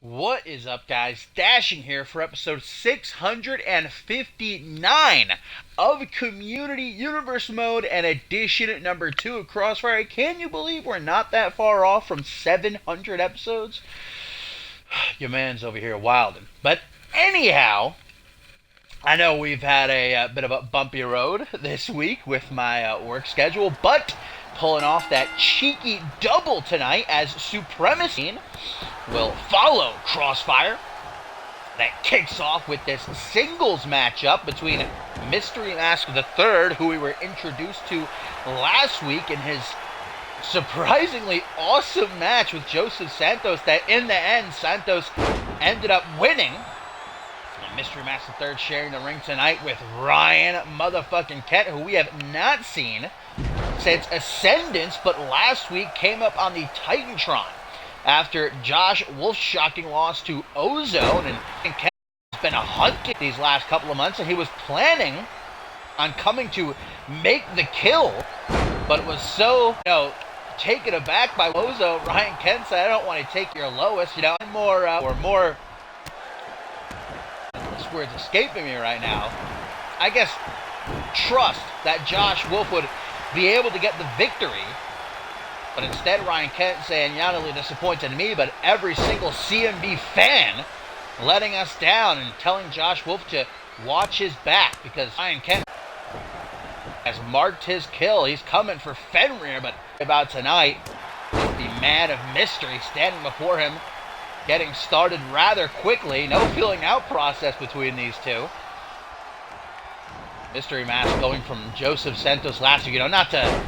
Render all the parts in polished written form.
What is up, guys? Dashing here for episode 659 of Community Universe Mode and edition number 2 of Crossfire. Can you believe we're not that far off from 700 episodes? Your man's over here wilding. But anyhow, I know we've had a bit of a bumpy road this week with my work schedule, but pulling off that cheeky double tonight as Supremacy will follow Crossfire. That kicks off with this singles matchup between Mystery Mask III, who we were introduced to last week in his surprisingly awesome match with Joseph Santos, that in the end Santos ended up winning. And Mystery Mask III sharing the ring tonight with Ryan motherfucking Kent, who we have not seen since Ascendance, but last week came up on the Titantron after Josh Wolf's shocking loss to Ozone, and Kent has been a hunted these last couple of months, and he was planning on coming to make the kill, but was so, taken aback by Ozone. Ryan Kent said, "I don't want to take your lowest, more, this word's escaping me right now. I guess trust that Josh Wolf would be able to get the victory." But instead, Ryan Kent saying, not only disappointed me, but every single CMV fan letting us down and telling Josh Wolf to watch his back because Ryan Kent has marked his kill. He's coming for Fenrir, but about tonight, the man of mystery standing before him, getting started rather quickly. No feeling out process between these two. Mystery Mask going from Joseph Santos last week. Not to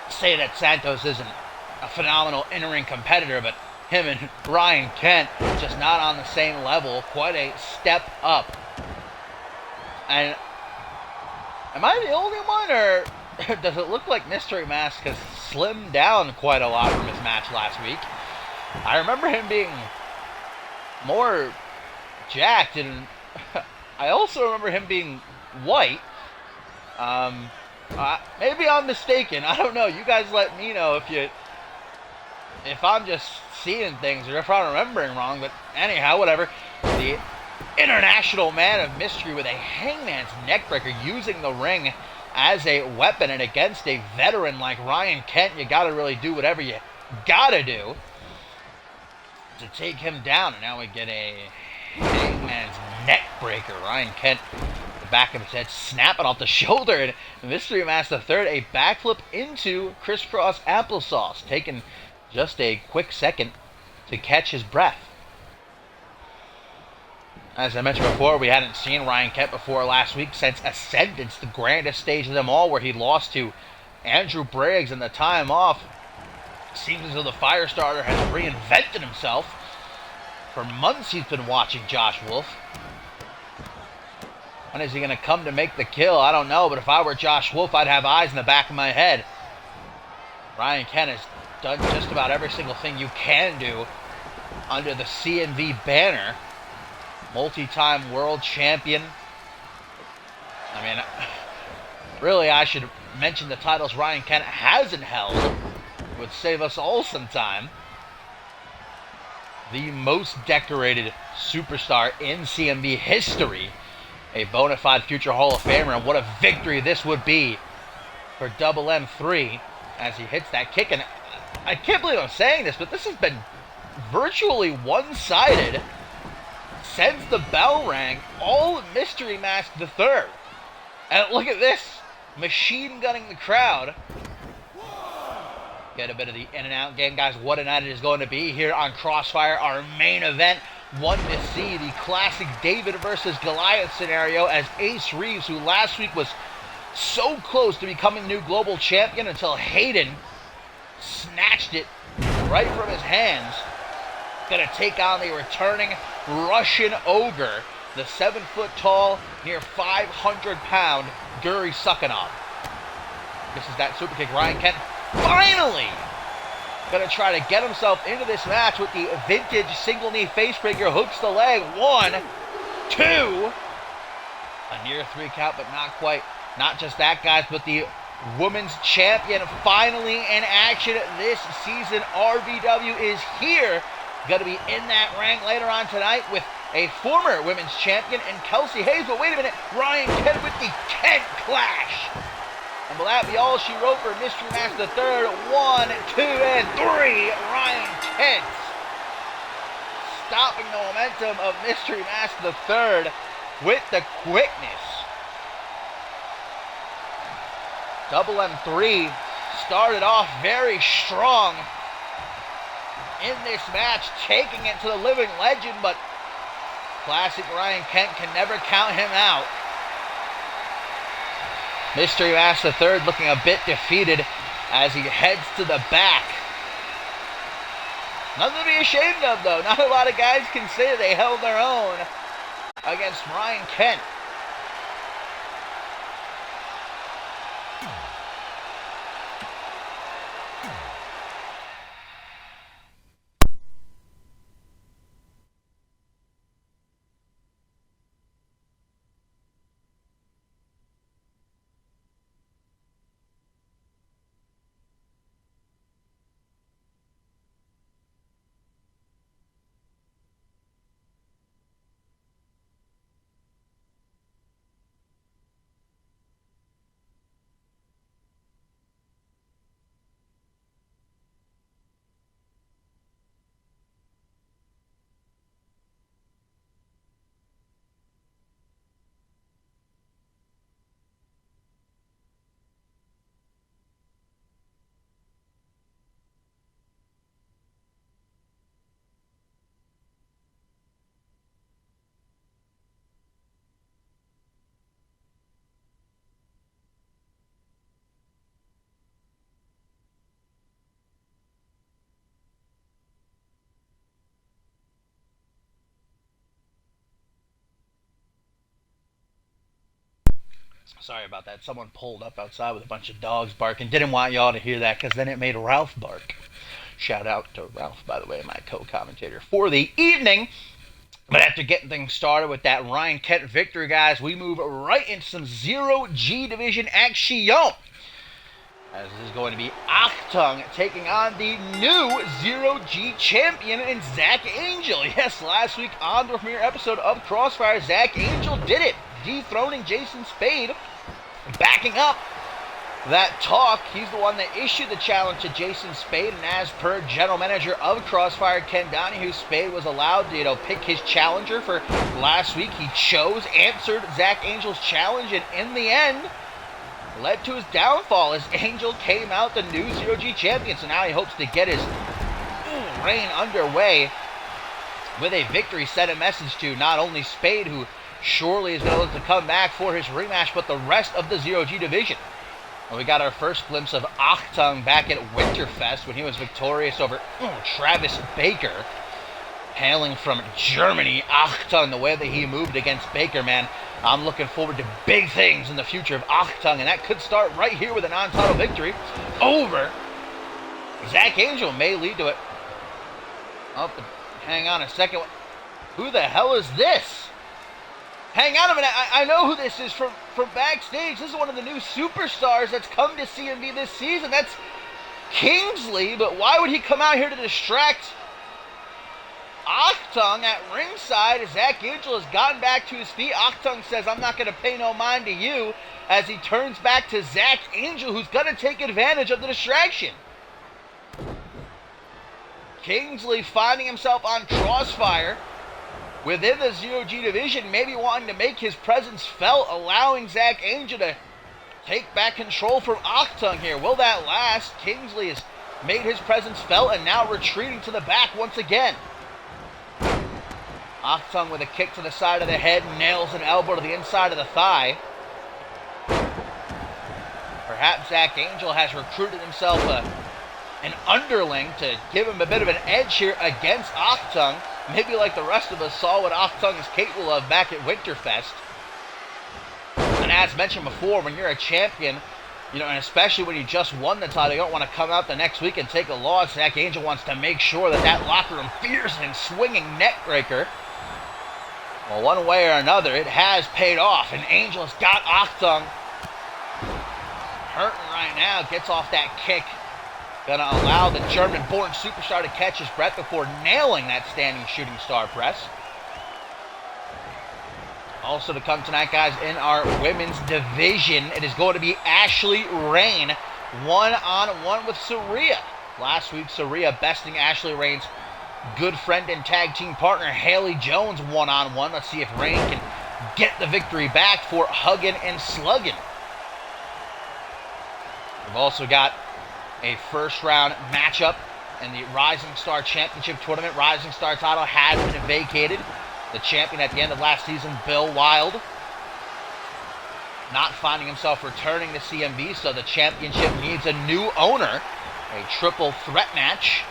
say that Santos isn't a phenomenal in-ring competitor, but him and Ryan Kent just not on the same level. Quite a step up. And am I the only one, or does it look like Mystery Mask has slimmed down quite a lot from his match last week? I remember him being more jacked, and I also remember him being white. Maybe I'm mistaken. I don't know. You guys let me know if I'm just seeing things or if I'm remembering wrong. But anyhow, whatever. The international man of mystery with a hangman's neckbreaker, using the ring as a weapon, and against a veteran like Ryan Kent, you gotta really do whatever you gotta do to take him down. And now we get a hangman's neckbreaker. Ryan Kent, back of his head snapping off the shoulder, and Mystery Mask III a backflip into crisscross applesauce, taking just a quick second to catch his breath. As I mentioned before, we hadn't seen Ryan Kent before last week since Ascendance, the grandest stage of them all, where he lost to Andrew Briggs in the time off. Seems as though the Firestarter has reinvented himself. For months he's been watching Josh Wolf. When is he going to come to make the kill? I don't know, but if I were Josh Wolf, I'd have eyes in the back of my head. Ryan Kent has done just about every single thing you can do under the CMV banner. Multi-time world champion. I mean, really, I should mention the titles Ryan Kent hasn't held. It would save us all some time. The most decorated superstar in CMV history. A bona fide future Hall of Famer, and what a victory this would be for Double M3 as he hits that kick. And I can't believe I'm saying this, but this has been virtually one-sided since the bell rang, all Mystery Mask III. And look at this, machine gunning the crowd. Get a bit of the in and out game, guys. What a night it is going to be here on Crossfire, our main event. One to see the classic David versus Goliath scenario, as Ace Reeves, who last week was so close to becoming new global champion until Hayden snatched it right from his hands, gonna take on the returning Russian ogre, the 7-foot-tall, near 500-pound Guri Sukhanov. This is that super kick. Ryan Kent finally gonna try to get himself into this match with the vintage single knee facebreaker. Hooks the leg. 1, 2. A near 3 count, but not quite. Not just that, guys, but the women's champion finally in action this season. RVW is here going to be in that ring later on tonight with a former women's champion and Kelsey Hayes. But wait a minute, Ryan Kent with the Kent Clash. And will that be all she wrote for Mystery Mask the Third? 1, 2, and 3. Ryan Kent stopping the momentum of Mystery Mask the Third with the quickness. Double M3 started off very strong in this match, taking it to the living legend, but classic Ryan Kent can never count him out. Mystery Mask the Third looking a bit defeated as he heads to the back. Nothing to be ashamed of, though. Not a lot of guys can say they held their own against Ryan Kent. Sorry about that. Someone pulled up outside with a bunch of dogs barking. Didn't want y'all to hear that because then it made Ralph bark. Shout out to Ralph, by the way, my co-commentator for the evening. But after getting things started with that Ryan Kent victory, guys, we move right into some Zero G Division action. As this is going to be Achtung taking on the new Zero G champion in Zach Angel. Yes, last week on the premiere episode of Crossfire, Zach Angel did it, dethroning Jason Spade, backing up that talk. He's the one that issued the challenge to Jason Spade, and as per general manager of Crossfire, Ken Donahue, Spade was allowed to, pick his challenger for last week. He answered Zach Angel's challenge, and in the end, led to his downfall as Angel came out the new Zero G champion. So now he hopes to get his reign underway with a victory, send a message to not only Spade, who surely is going to look to come back for his rematch, but the rest of the Zero G division. And we got our first glimpse of Achtung back at Winterfest when he was victorious over Travis Baker. Hailing from Germany, Achtung, the way that he moved against Baker, man, I'm looking forward to big things in the future of Achtung, and that could start right here with a non-title victory over Zach Angel. May lead to it. Oh, hang on a second. Who the hell is this? Hang on a minute, I know who this is from backstage. This is one of the new superstars that's come to CMV this season. That's Kingsley, but why would he come out here to distract Achtung at ringside as Zach Angel has gotten back to his feet? Achtung says, I'm not going to pay no mind to you, as he turns back to Zach Angel, who's going to take advantage of the distraction. Kingsley finding himself on Crossfire within the Zero G division, maybe wanting to make his presence felt, allowing Zach Angel to take back control from Achtung here. Will that last? Kingsley has made his presence felt and now retreating to the back once again. Achtung with a kick to the side of the head, nails an elbow to the inside of the thigh. Perhaps Zach Angel has recruited himself an underling to give him a bit of an edge here against Achtung. Maybe like the rest of us saw what Achtung is capable of back at Winterfest. And as mentioned before, when you're a champion, and especially when you just won the title, you don't want to come out the next week and take a loss. Zach Angel wants to make sure that locker room fears him, swinging neckbreaker. Well, one way or another, it has paid off, and Angel has got Achtung hurting right now. Gets off that kick Gonna allow the German-born superstar to catch his breath before nailing that standing shooting star press. Also to come tonight, guys, in our women's division, it is going to be Ashley Rain one-on-one with Saria. Last week, Saria besting Ashley Rain's good friend and tag team partner, Haley Jones, one-on-one. Let's see if Rain can get the victory back for Huggin and Sluggin. We've also got a first-round matchup in the Rising Star Championship Tournament. Rising Star title has been vacated. The champion at the end of last season, Bill Wild, not finding himself returning to CMV, so the championship needs a new owner. A triple threat match.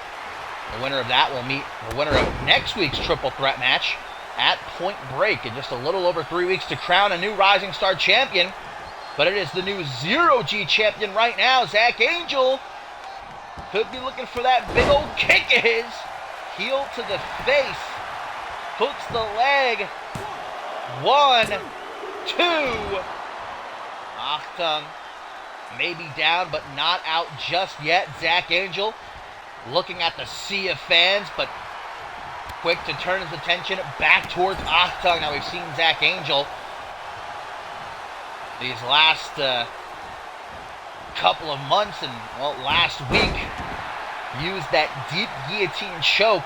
The winner of that will meet the winner of next week's triple threat match at Point Break in just a little over 3 weeks to crown a new Rising Star champion. But it is the new Zero-G champion right now, Zach Angel. Could be looking for that big old kick of his. Heel to the face. Hooks the leg. 1, 2. Achtung maybe down, but not out just yet. Zach Angel looking at the sea of fans, but quick to turn his attention back towards Achtung. Now we've seen Zach Angel these last couple of months and, well, last week, use that deep guillotine choke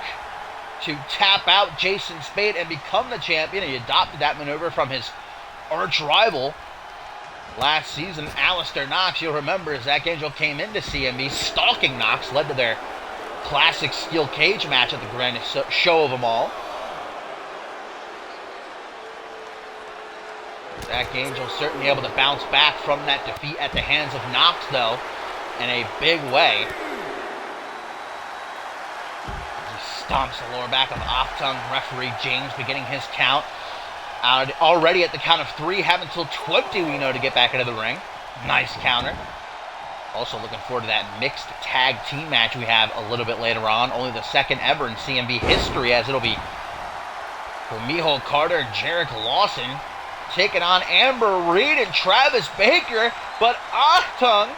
to tap out Jason Spade and become the champion. He adopted that maneuver from his arch rival last season, Alistair Knox. You'll remember Zach Angel came into CMV stalking Knox, led to their classic steel cage match at the grandest show of them all. Zach Angel certainly able to bounce back from that defeat at the hands of Knox, though, in a big way. Stomps the lower back of Achtung. Referee James beginning his count. Already at the count of 3, have until 20, we know, to get back into the ring. Nice counter. Also looking forward to that mixed tag team match we have a little bit later on. Only the second ever in CMV history, as it'll be Miho Carter and Jarek Lawson taking on Amber Reed and Travis Baker. But Achtung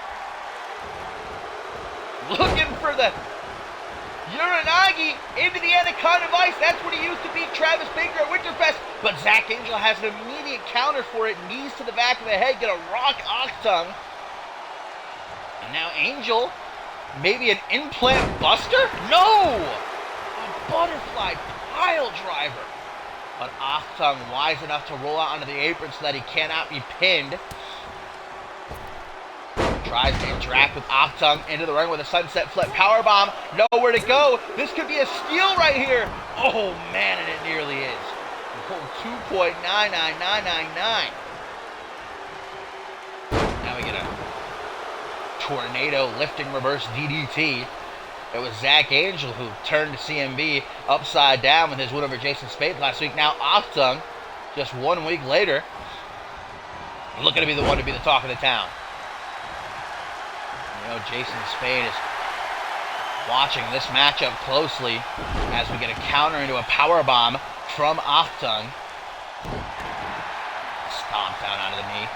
looking for the Uranagi into the Anaconda Vice. That's what he used to beat Travis Baker at Winterfest. But Zach Angel has an immediate counter for it. Knees to the back of the head. Gonna rock Achtung. And now Angel, maybe an implant buster? No! A butterfly pile driver. But Achtung wise enough to roll out onto the apron so that he cannot be pinned. Tries to interact with Achtung into the ring with a sunset flip powerbomb. Nowhere to go. This could be a steal right here. Oh, man, and it nearly is. Oh, 2.99999. Now we get a tornado lifting reverse DDT. It was Zach Angel who turned to CMV upside down with his win over Jason Spade last week. Now Achtung, just 1 week later, looking to be the one to be the talk of the town. You know, Jason Spade is watching this matchup closely as we get a counter into a powerbomb from Achtung. Stomped down onto the knee.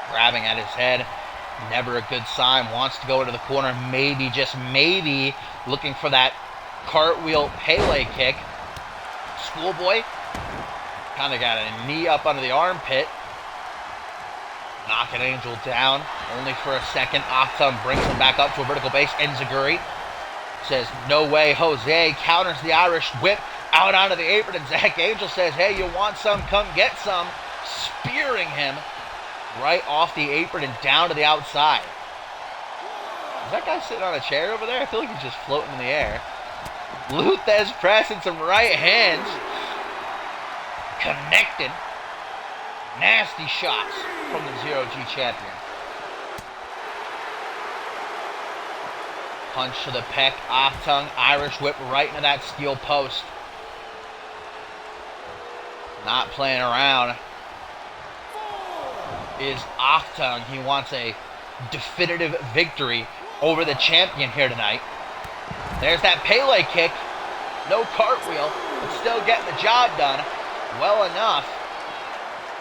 Grabbing at his head. Never a good sign. Wants to go into the corner. Maybe, just maybe, looking for that cartwheel Pele kick. Schoolboy kind of got a knee up under the armpit. Knocking Angel down. Only for a second. Achtung brings him back up to a vertical base. Enziguri says, no way, Jose. Counters the Irish whip out onto the apron. And Zach Angel says, hey, you want some? Come get some. Spearing him right off the apron and down to the outside. Is that guy sitting on a chair over there? I feel like he's just floating in the air. Luthez pressing some right hands. Connected. Nasty shots from the Zero-G champion. Punch to the pec. Achtung, Irish whip right into that steel post. Not playing around is Achtung. He wants a definitive victory over the champion here tonight. There's that Pele kick. No cartwheel, but still getting the job done well enough.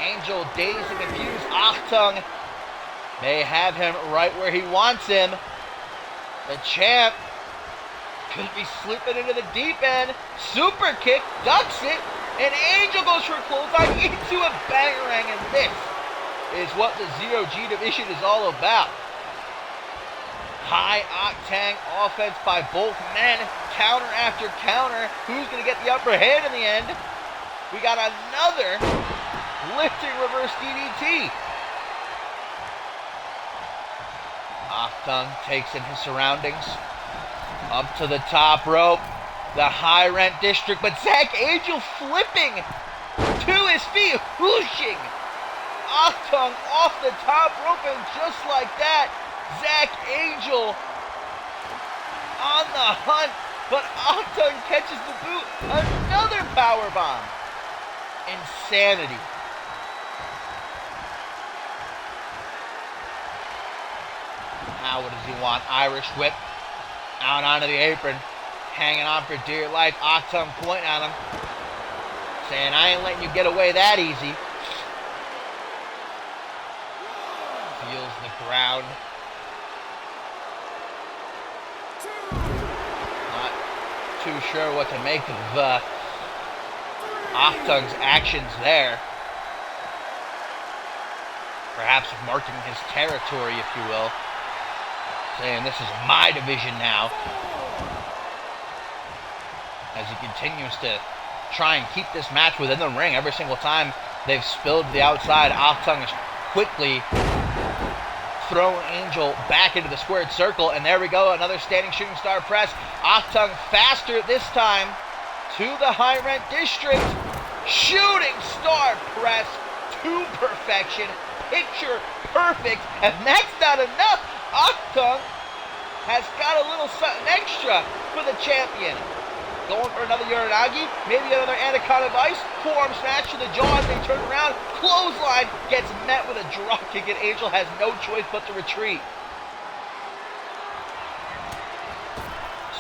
Angel dazed and confused. Achtung They have him right where he wants him. The champ could be slipping into the deep end. Super kick, ducks it, and Angel goes for a clothesline into a bangerang, and this is what the Zero-G division is all about. High octane offense by both men, counter after counter. Who's going to get the upper hand in the end? We got another lifting reverse DDT. Achtung takes in his surroundings. Up to the top rope. The high rent district, but Zach Angel flipping to his feet, whooshing. Achtung off the top rope, and just like that, Zach Angel on the hunt, but Achtung catches the boot. Another powerbomb. Insanity. Now what does he want? Irish whip. Out onto the apron. Hanging on for dear life. Achtung pointing at him. Saying, I ain't letting you get away that easy. Feels the ground. Not too sure what to make of Achtung's actions there. Perhaps marking his territory, if you will. Saying this is my division now. As he continues to try and keep this match within the ring every single time they've spilled to the outside. Achtung is quickly throwing Angel back into the squared circle, and there we go, another standing shooting star press. Achtung faster this time to the high rent district. Shooting star press to perfection. Picture perfect, and that's not enough. Achtung has got a little something extra for the champion. Going for another Uranagi, maybe another Anaconda Vice. Forearm smash to the jaw as they turn around. Clothesline gets met with a drop kick, and Angel has no choice but to retreat.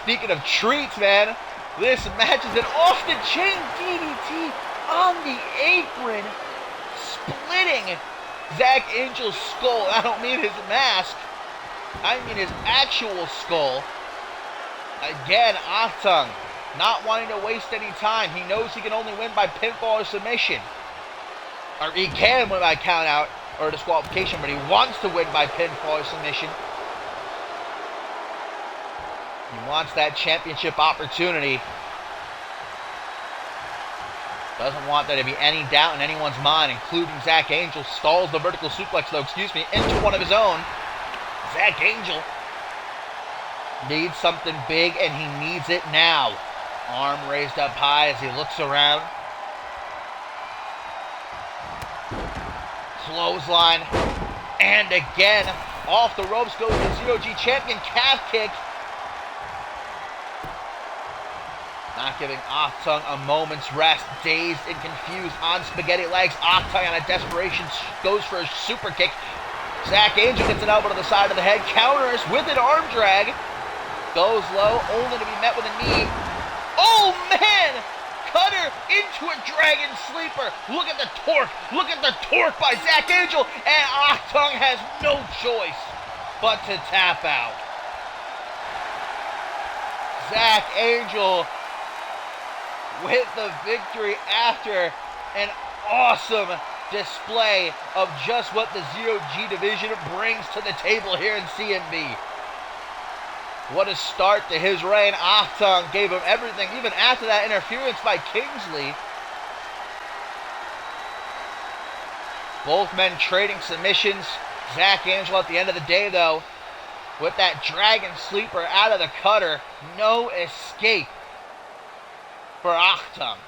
Speaking of treats, man, this match is an off-the-chain DDT on the apron, splitting Zach Angel's skull. I don't mean his mask. I mean his actual skull. Again, Achtung not wanting to waste any time. He knows he can only win by pinfall or submission. Or he can win by count out or disqualification, but he wants to win by pinfall or submission. He wants that championship opportunity. Doesn't want there to be any doubt in anyone's mind, including Zach Angel. Stalls the vertical suplex, though, into one of his own. Zach Angel needs something big, and he needs it now. Arm raised up high as he looks around. Clothesline. And again, off the ropes goes the Zero-G champion. Calf kick. Not giving Achtung a moment's rest. Dazed and confused on spaghetti legs. Achtung on a desperation goes for a super kick. Zach Angel gets an elbow to the side of the head. Counters with an arm drag. Goes low, only to be met with a knee. Oh, man! Cutter into a dragon sleeper. Look at the torque. Look at the torque by Zach Angel. And Achtung has no choice but to tap out. Zach Angel with the victory after an awesome display of just what the Zero-G division brings to the table here in CMV. What a start to his reign. Achtung gave him everything, even after that interference by Kingsley. Both men trading submissions. Zach Angel at the end of the day, though, with that dragon sleeper out of the cutter. No escape for Achtung.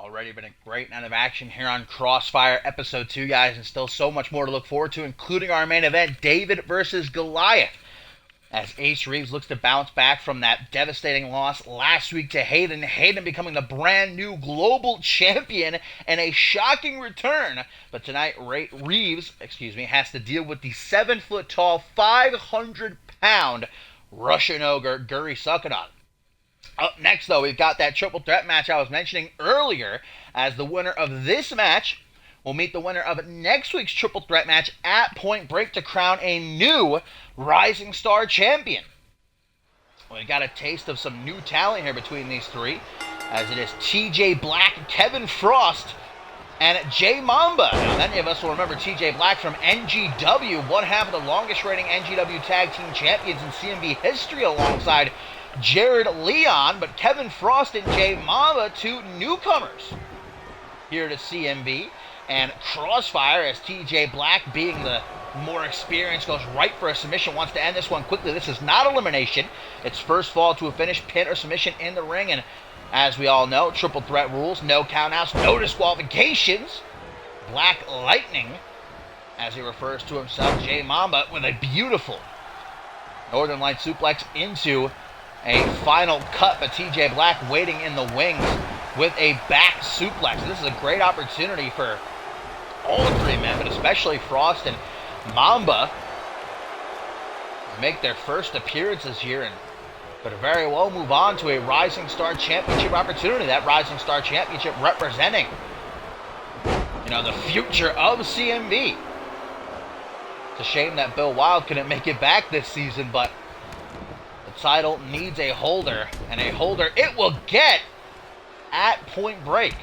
Already been a great night of action here on Crossfire Episode 2, guys, and still so much more to look forward to, including our main event, David versus Goliath. As Ace Reeves looks to bounce back from that devastating loss last week to Hayden. Hayden becoming the brand new global champion and a shocking return. But tonight, Reeves has to deal with the 7-foot-tall, 500-pound Russian ogre, Guri Sukhanov. Up next, though, we've got that triple threat match I was mentioning earlier, as the winner of this match will meet the winner of next week's triple threat match at Point Break to crown a new Rising Star champion. We got a taste of some new talent here between these three, as it is TJ Black, Kevin Frost, and Jay Mamba. Now, many of us will remember TJ Black from NGW, one half of the longest reigning NGW Tag Team Champions in CMV history, alongside Jared Leon. But Kevin Frost and Jay Mamba, two newcomers here to CMV. And Crossfire, as TJ Black, being the more experienced, goes right for a submission, wants to end this one quickly. This is not elimination. It's first fall to a finish, pin, or submission in the ring. And as we all know, triple threat rules, no countouts, no disqualifications. Black Lightning, as he refers to himself, Jay Mamba, with a beautiful Northern Light suplex into a final cut, but TJ Black waiting in the wings with a back suplex. This is a great opportunity for all three men, but especially Frost and Mamba, make their first appearances here and could very well move on to a Rising Star Championship opportunity. That Rising Star Championship representing, the future of CMV. It's a shame that Bill Wild couldn't make it back this season, but the title needs a holder, and a holder it will get at Point Break.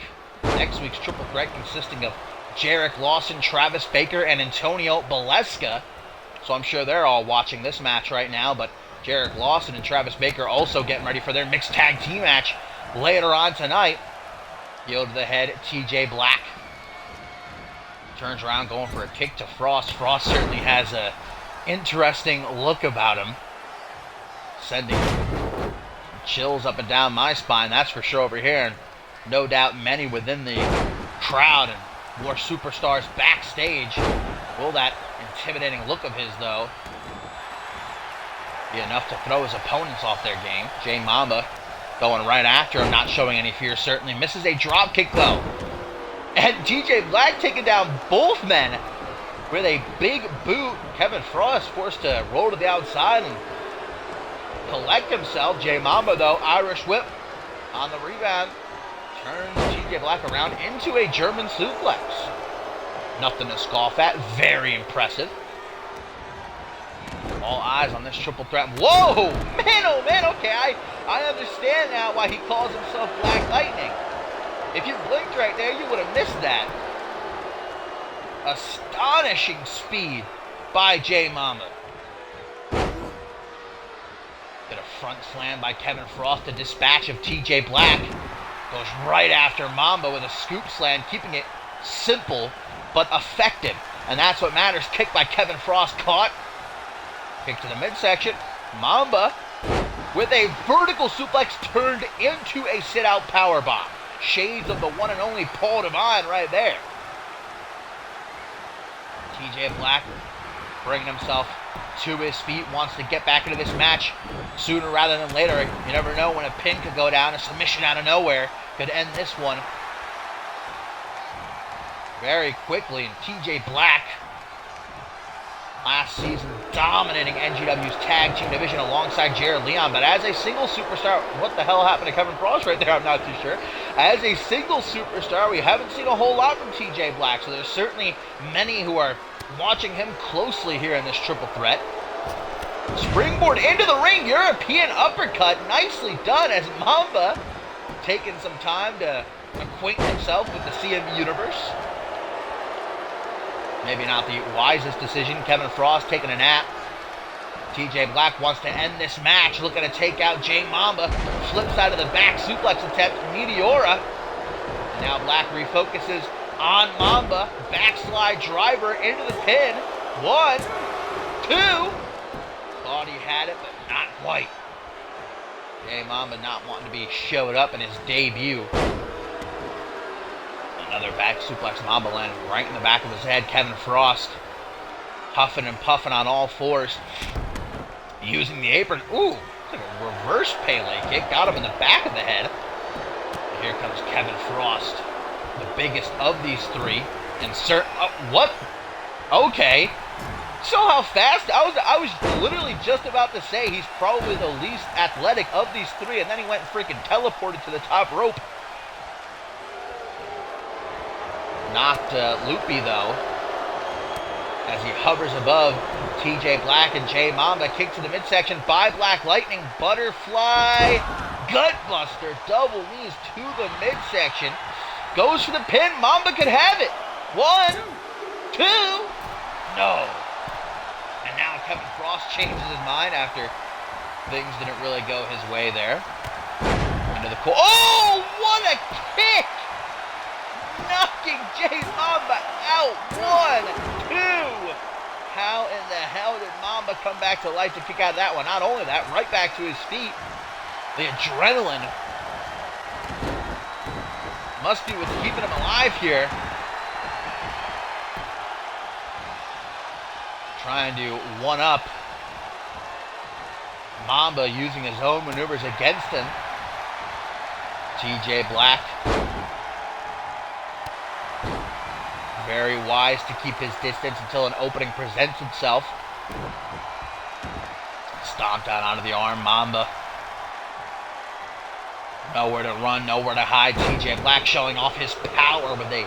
Next week's triple threat consisting of Jarek Lawson, Travis Baker, and Antonio Baleska. So I'm sure they're all watching this match right now, but Jarek Lawson and Travis Baker also getting ready for their mixed tag team match later on tonight. Heel to the head, TJ Black turns around going for a kick to Frost. Frost certainly has a interesting look about him, sending chills up and down my spine, that's for sure, over here. And no doubt many within the crowd and more superstars backstage. Will that intimidating look of his, though, be enough to throw his opponents off their game? Jay Mamba going right after him, not showing any fear, certainly. Misses a drop kick, though. And TJ Black taking down both men with a big boot. Kevin Frost forced to roll to the outside and collect himself. Jay Mamba, though, Irish whip on the rebound, turns TJ Black around into a German suplex. Nothing to scoff at. Very impressive. All eyes on this triple threat. Whoa! Man, oh man, okay, I understand now why he calls himself Black Lightning. If you blinked right there, you would have missed that. Astonishing speed by Jay Mamba. Get a front slam by Kevin Frost. The dispatch of TJ Black goes right after Mamba with a scoop slam, keeping it simple but effective. And that's what matters. Kick by Kevin Frost, caught. Kick to the midsection. Mamba with a vertical suplex turned into a sit-out powerbomb. Shades of the one and only Paul Devine right there. TJ Black bringing himself to his feet, wants to get back into this match sooner rather than later. You never know when a pin could go down, a submission out of nowhere could end this one very quickly. And TJ Black, last season dominating NGW's tag team division alongside Jared Leon, but as a single superstar, what the hell happened to Kevin Frost right there? I'm not too sure. As a single superstar, we haven't seen a whole lot from TJ Black, so there's certainly many who are watching him closely here in this triple threat. Springboard into the ring, European uppercut, nicely done, as Mamba taking some time to acquaint himself with the CMV universe. Maybe not the wisest decision. Kevin Frost taking a nap. TJ Black wants to end this match, looking to take out Jay Mamba. Flips out of the back suplex attempt, Meteora. And now Black refocuses on Mamba. Backslide driver into the pin. 1, 2. Thought he had it, but not quite. Jay Mamba not wanting to be showed up in his debut. Another back suplex. Mamba landed right in the back of his head. Kevin Frost huffing and puffing on all fours. Using the apron. Ooh, like a reverse Pele kick. Got him in the back of the head. And here comes Kevin Frost, the biggest of these three. Insert. What? Okay. So how fast? I was literally just about to say he's probably the least athletic of these three, and then he went and freaking teleported to the top rope. Knocked loopy though, as he hovers above TJ Black and Jay Mamba. Kick to the midsection by Black Lightning. Butterfly Gutbuster. Double knees to the midsection. Goes for the pin. Mamba could have it. 1, 2. No. And now Kevin Frost changes his mind after things didn't really go his way there. Into the corner. Oh, what a kick! Knocking Jay Mamba out. 1, 2. How in the hell did Mamba come back to life to kick out of that one? Not only that, right back to his feet. The adrenaline must be what's keeping him alive here. Trying to one-up Mamba, using his own maneuvers against him. TJ Black, very wise to keep his distance until an opening presents itself. Stomped out onto the arm. Mamba, nowhere to run, nowhere to hide. TJ Black showing off his power with a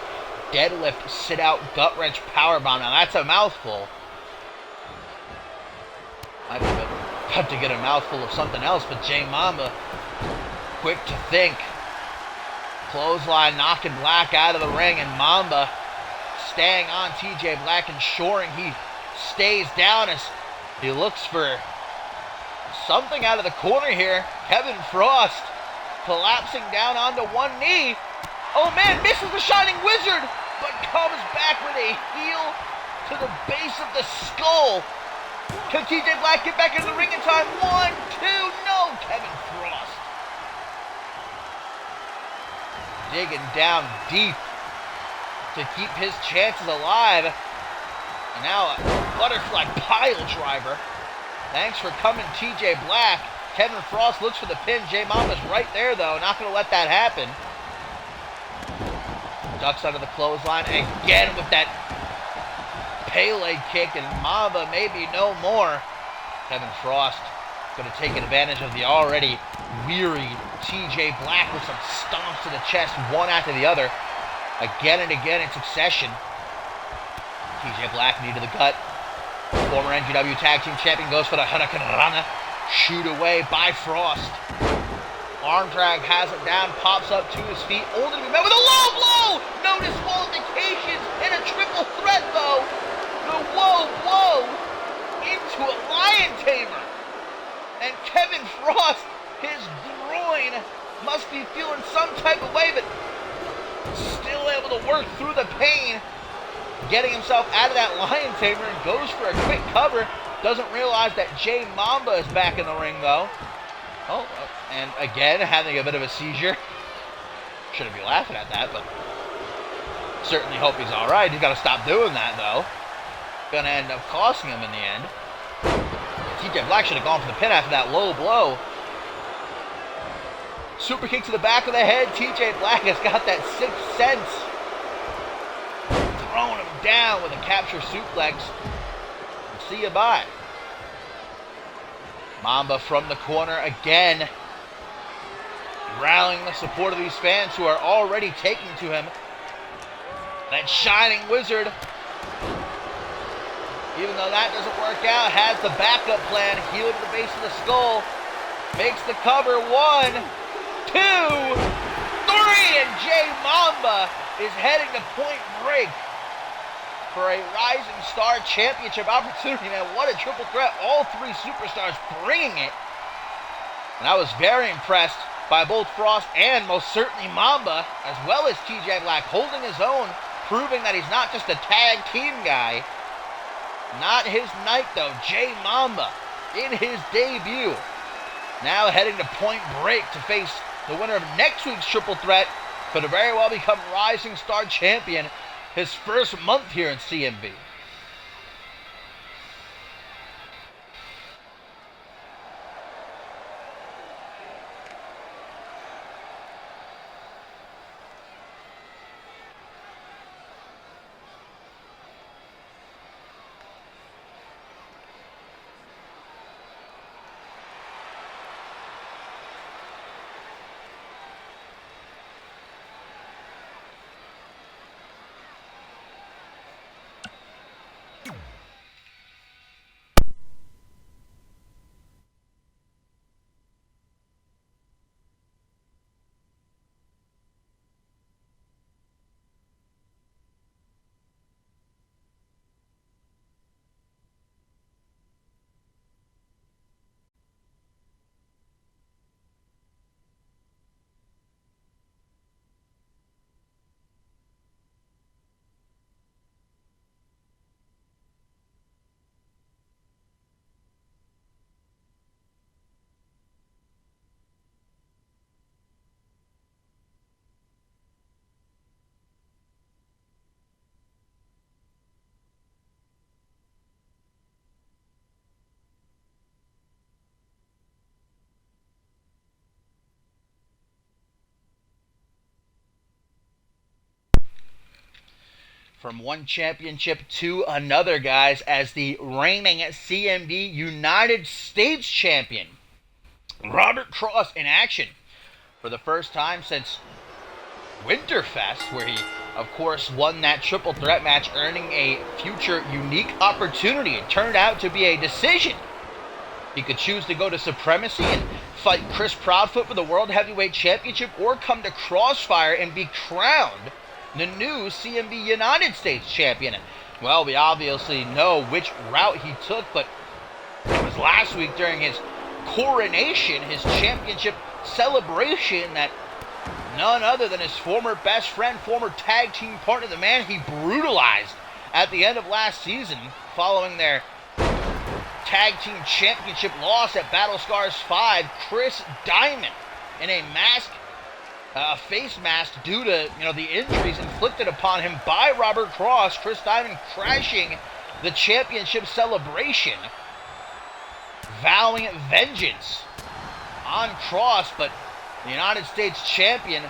deadlift, sit-out, gut-wrench powerbomb. Now that's a mouthful. I'd have to get a mouthful of something else, but Jay Mamba, quick to think. Clothesline knocking Black out of the ring, and Mamba staying on TJ Black, ensuring he stays down as he looks for something out of the corner here. Kevin Frost collapsing down onto one knee. Oh man, misses the Shining Wizard, but comes back with a heel to the base of the skull. Can TJ Black get back in the ring in time? 1, 2, no! Kevin Frost digging down deep to keep his chances alive. And now a butterfly pile driver. Thanks for coming, TJ Black. Kevin Frost looks for the pin. Jay Mamba's right there, though. Not going to let that happen. Ducks under the clothesline. Again with that Pele kick, and Mamba maybe no more. Kevin Frost going to take advantage of the already weary TJ Black with some stomps to the chest, one after the other, again and again in succession. TJ Black knee to the gut. Former NGW Tag Team Champion goes for the Hurricane Rana. Shoot away by Frost. Arm drag has him down, pops up to his feet, only to be met with a low blow! No disqualifications and a triple threat, though. The low blow into a lion tamer. And Kevin Frost, his groin must be feeling some type of way, but still able to work through the pain, getting himself out of that lion tamer, and goes for a quick cover. Doesn't realize that Jay Mamba is back in the ring, though. Oh, and again, having a bit of a seizure. Shouldn't be laughing at that, but certainly hope he's all right. He's got to stop doing that, though. Gonna end up costing him in the end. TJ Black should have gone for the pin after that low blow. Super kick to the back of the head. TJ Black has got that sixth sense. Throwing him down with a capture suplex. See you bye. Mamba from the corner again, rallying the support of these fans who are already taking to him. That Shining Wizard, even though that doesn't work out, has the backup plan. Heel to the base of the skull. Makes the cover. 1, 2, 3. And Jay Mamba is heading to Point Break for a Rising Star Championship opportunity. Man, what a triple threat. All three superstars bringing it. And I was very impressed by both Frost and most certainly Mamba, as well as TJ Black, holding his own, proving that he's not just a tag team guy. Not his night, though. Jay Mamba, in his debut, now heading to Point Break to face the winner of next week's triple threat Could have very well become Rising Star Champion his first month here in CMV. From one championship to another, guys, as the reigning CMV United States champion, Robert Cross, in action for the first time since Winterfest, where he, of course, won that triple threat match, earning a future unique opportunity. It turned out to be a decision. He could choose to go to Supremacy and fight Chris Proudfoot for the World Heavyweight Championship, or come to Crossfire and be crowned the new CMV United States champion. Well, we obviously know which route he took, but it was last week during his coronation, his championship celebration, that none other than his former best friend, former tag team partner, the man he brutalized at the end of last season following their tag team championship loss at Battle Scars 5, Chris Diamond, in a face mask due to the injuries inflicted upon him by Robert Cross. Chris Diamond crashing the championship celebration, vowing vengeance on Cross. But the United States champion,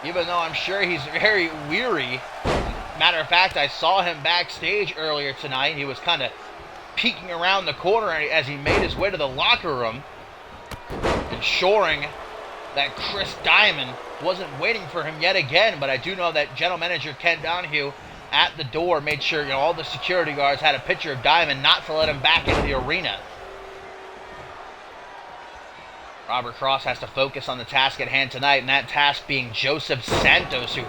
even though I'm sure he's very weary, matter of fact, I saw him backstage earlier tonight. He was kind of peeking around the corner as he made his way to the locker room, ensuring that Chris Diamond wasn't waiting for him yet again. But I do know that general manager Ken Donahue at the door made sure all the security guards had a picture of Diamond, not to let him back into the arena. Robert Cross has to focus on the task at hand tonight, and that task being Joseph Santos, who,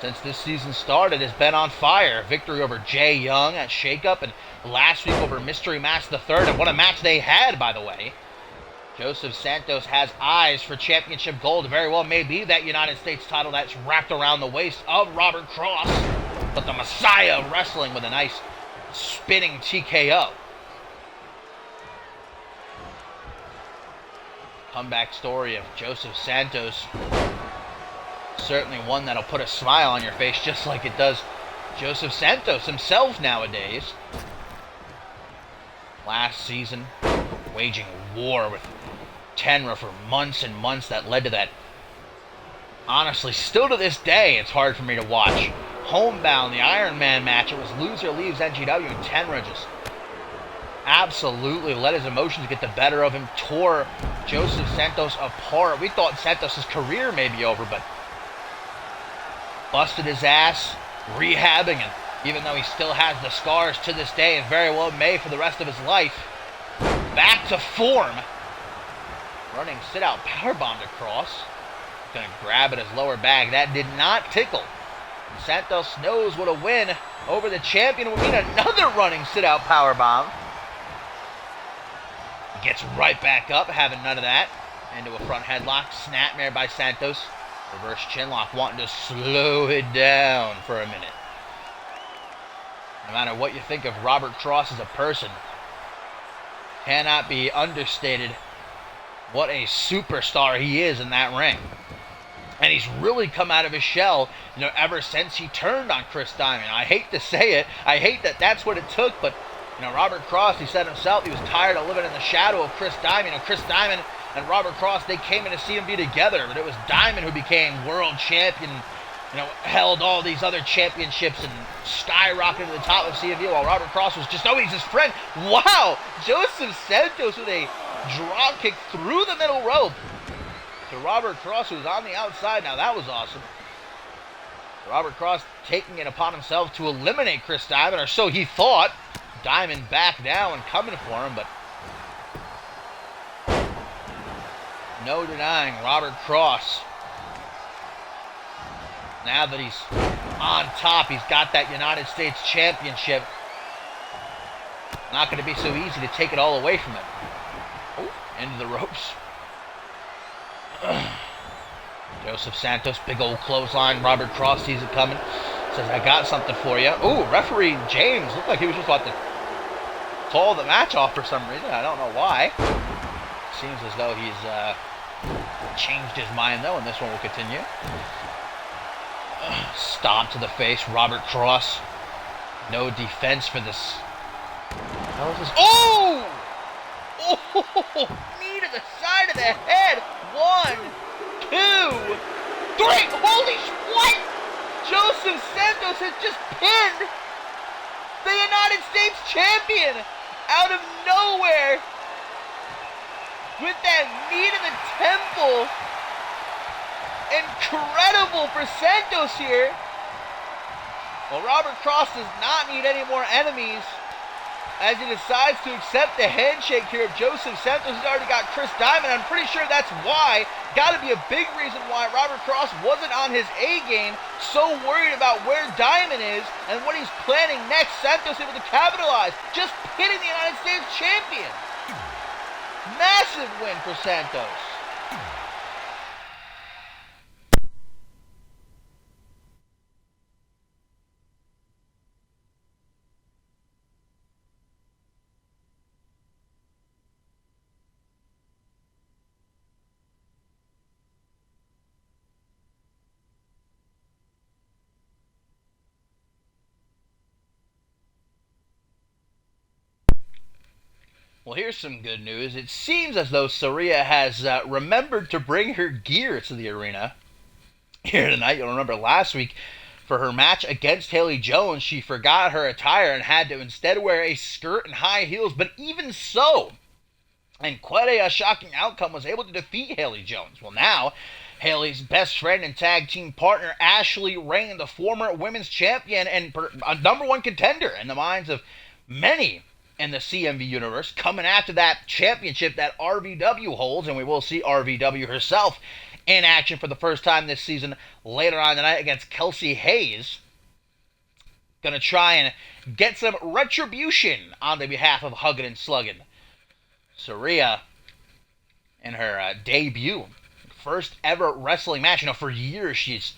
since this season started, has been on fire. Victory over Jay Young at Shake Up, and last week over Mystery Mask III, and what a match they had, by the way. Joseph Santos has eyes for championship gold. Very well may be that United States title that's wrapped around the waist of Robert Cross, but the Messiah of wrestling with a nice spinning TKO. Comeback story of Joseph Santos, certainly one that'll put a smile on your face, just like it does Joseph Santos himself nowadays. Last season, waging war with Tenra for months and months, that led to that, honestly, still to this day, it's hard for me to watch. Homebound, the Iron Man match, it was loser leaves NGW, and Tenra just absolutely let his emotions get the better of him, tore Joseph Santos apart. We thought Santos' career may be over, but busted his ass, rehabbing, and even though he still has the scars to this day, and very well may for the rest of his life, back to form. Running sit-out powerbomb to Cross. Gonna grab at his lower back. That did not tickle. Santos knows what a win over the champion would mean. Another running sit-out powerbomb. Gets right back up, having none of that. Into a front headlock. Snapmare by Santos. Reverse chinlock, wanting to slow it down for a minute. No matter what you think of Robert Cross as a person, cannot be understated What a superstar he is in that ring. And he's really come out of his shell, ever since he turned on Chris Diamond. I hate to say it. I hate that that's what it took, but, Robert Cross, he said himself, he was tired of living in the shadow of Chris Diamond. Chris Diamond and Robert Cross, they came into CMV together, but it was Diamond who became world champion, held all these other championships and skyrocketed to the top of CMV, while Robert Cross was just always his friend. Wow! Joseph Santos with a drop kick through the middle rope to Robert Cross, who was on the outside. Now that was awesome. Robert Cross taking it upon himself to eliminate Chris Diamond, or so he thought. Diamond back down and coming for him, but no denying Robert Cross. Now that he's on top, he's got that United States Championship. Not going to be so easy to take it all away from him. Oh, into the ropes. Joseph Santos, big old clothesline. Robert Cross sees it coming. Says, I got something for you. Ooh, referee James looked like he was just about to call the match off for some reason. I don't know why. Seems as though he's changed his mind, though, and this one will continue. Stomp to the face. Robert Cross. No defense for this. How is this? Oh! Oh! Knee to the side of the head. 1, 2, 3. Holy what? Joseph Santos has just pinned the United States champion out of nowhere with that knee to the temple. Incredible for Santos here. Well, Robert Cross does not need any more enemies as he decides to accept the handshake here of Joseph Santos. He's already got Chris Diamond. I'm pretty sure that's why. Got to be a big reason why Robert Cross wasn't on his A game, so worried about where Diamond is and what he's planning next. Santos able to capitalize, just pinning the United States champion. Massive win for Santos. Well, here's some good news. It seems as though Saraya has remembered to bring her gear to the arena here tonight. You'll remember last week for her match against Haley Jones, she forgot her attire and had to instead wear a skirt and high heels. But even so, and quite a shocking outcome, was able to defeat Haley Jones. Well, now Haley's best friend and tag team partner, Ashley Rain, the former women's champion and a number one contender in the minds of many in the CMV universe, coming after that championship that RVW holds, and we will see RVW herself in action for the first time this season later on tonight against Kelsey Hayes. Gonna try and get some retribution on the behalf of Huggin and Sluggin. Saraya in her debut, first ever wrestling match. For years she's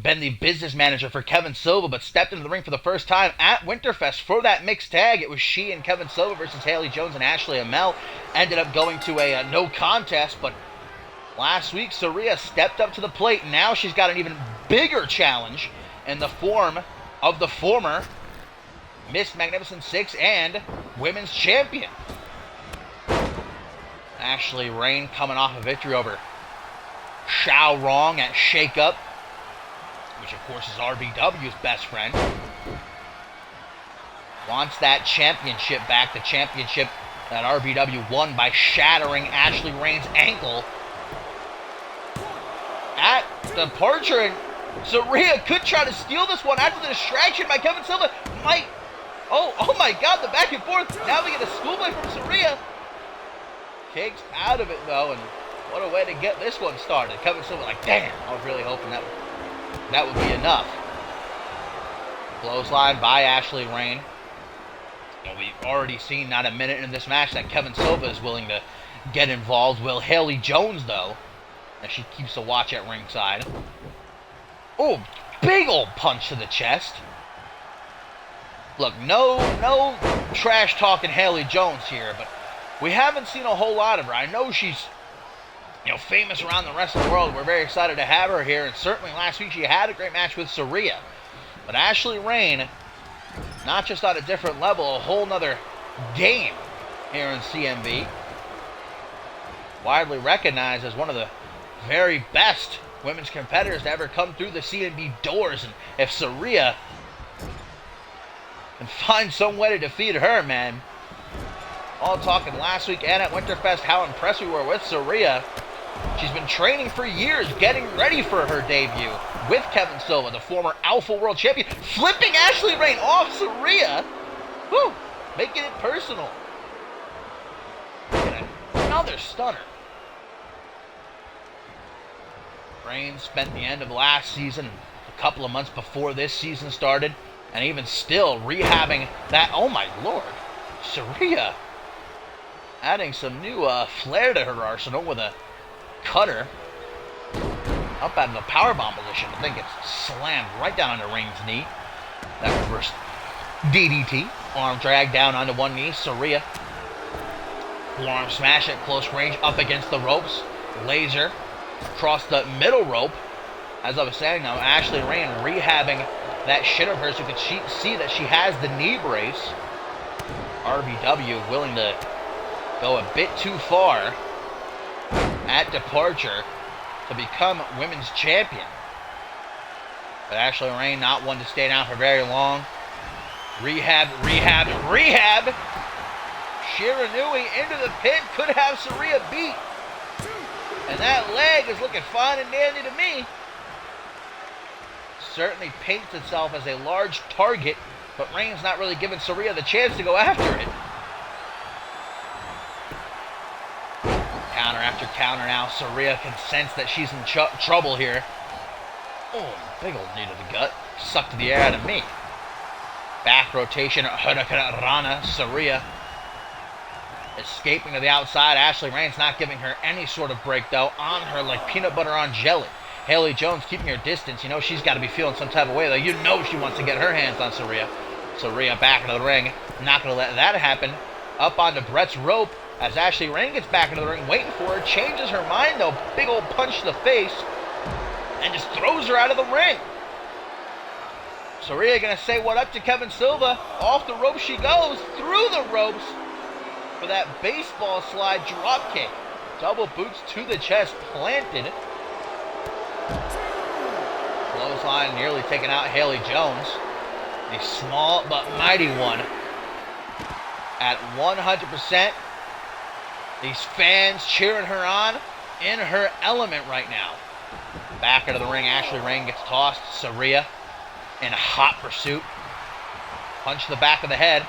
been the business manager for Kevin Silva, but stepped into the ring for the first time at Winterfest for that mixed tag. It was she and Kevin Silva versus Haley Jones and Ashley Amell. Ended up going to a no contest, but last week Saraya stepped up to the plate. Now she's got an even bigger challenge in the form of the former Miss Magnificent 6 and Women's Champion. Ashley Rain coming off a victory over Xiao Rong at Shake Up, which of course is RVW's best friend. Wants that championship back, the championship that RVW won by shattering Ashley Rain's ankle at Departure. And Saraya could try to steal this one after the distraction by Kevin Silva. Oh my God, the back and forth. Now we get a schoolboy from Saraya. Kicks out of it though, and what a way to get this one started. Kevin Silva like, damn, I was really hoping that would be enough. Clothesline by Ashley Rain. We've already seen not a minute in this match that Kevin Silva is willing to get involved. Will Haley Jones, though, as she keeps a watch at ringside. Oh, big old punch to the chest. Look, no trash talking Haley Jones here, but we haven't seen a whole lot of her. I know she's famous around the rest of the world. We're very excited to have her here, and certainly last week she had a great match with Saraya. But Ashley Rain, not just on a different level, a whole nother game here in CMV. Widely recognized as one of the very best women's competitors to ever come through the CMV doors. And if Saraya can find some way to defeat her, man. All talking last week and at Winterfest how impressed we were with Saraya. She's been training for years, getting ready for her debut with Kevin Silva, the former Alpha World Champion, flipping Ashley Rain off Saraya. Whew, making it personal. And another stunner. Rain spent the end of last season, a couple of months before this season started, and even still rehabbing that. Oh my lord, Saraya adding some new flair to her arsenal with a cutter up out of the powerbomb position. I think it's slammed right down onto Rain's knee. That reverse DDT. Arm drag down onto one knee. Saraya. Forearm smash at close range up against the ropes. Laser across the middle rope. As I was saying now, Ashley Rain rehabbing that shin of hers. You can see that she has the knee brace. RBW willing to go a bit too far at departure to become women's champion. But Ashley Rain not one to stay down for very long. Rehab. Shiranui into the pin, could have Saraya beat. And that leg is looking fine and dandy to me. Certainly paints itself as a large target, but Rain's not really giving Saraya the chance to go after it. Counter after counter now. Saraya can sense that she's in trouble here. Oh, big old knee to the gut. Sucked the air out of me. Back rotation. Hurricane Rana. Saraya escaping to the outside. Ashley Rain's not giving her any sort of break, though. On her like peanut butter on jelly. Haley Jones keeping her distance. You know she's got to be feeling some type of way, though. You know she wants to get her hands on Saraya. Saraya back into the ring. Not going to let that happen. Up onto Brett's rope. As Ashley Rain gets back into the ring, waiting for her, changes her mind, though, big old punch to the face, and just throws her out of the ring. Saraya gonna say what up to Kevin Silva. Off the ropes she goes, through the ropes for that baseball slide drop kick. Double boots to the chest, planted. Clothesline nearly taking out Haley Jones. A small but mighty one. At 100%. These fans cheering her on, in her element right now. Back into the ring, Ashley Rain gets tossed. Saraya in hot pursuit. Punch to the back of the head.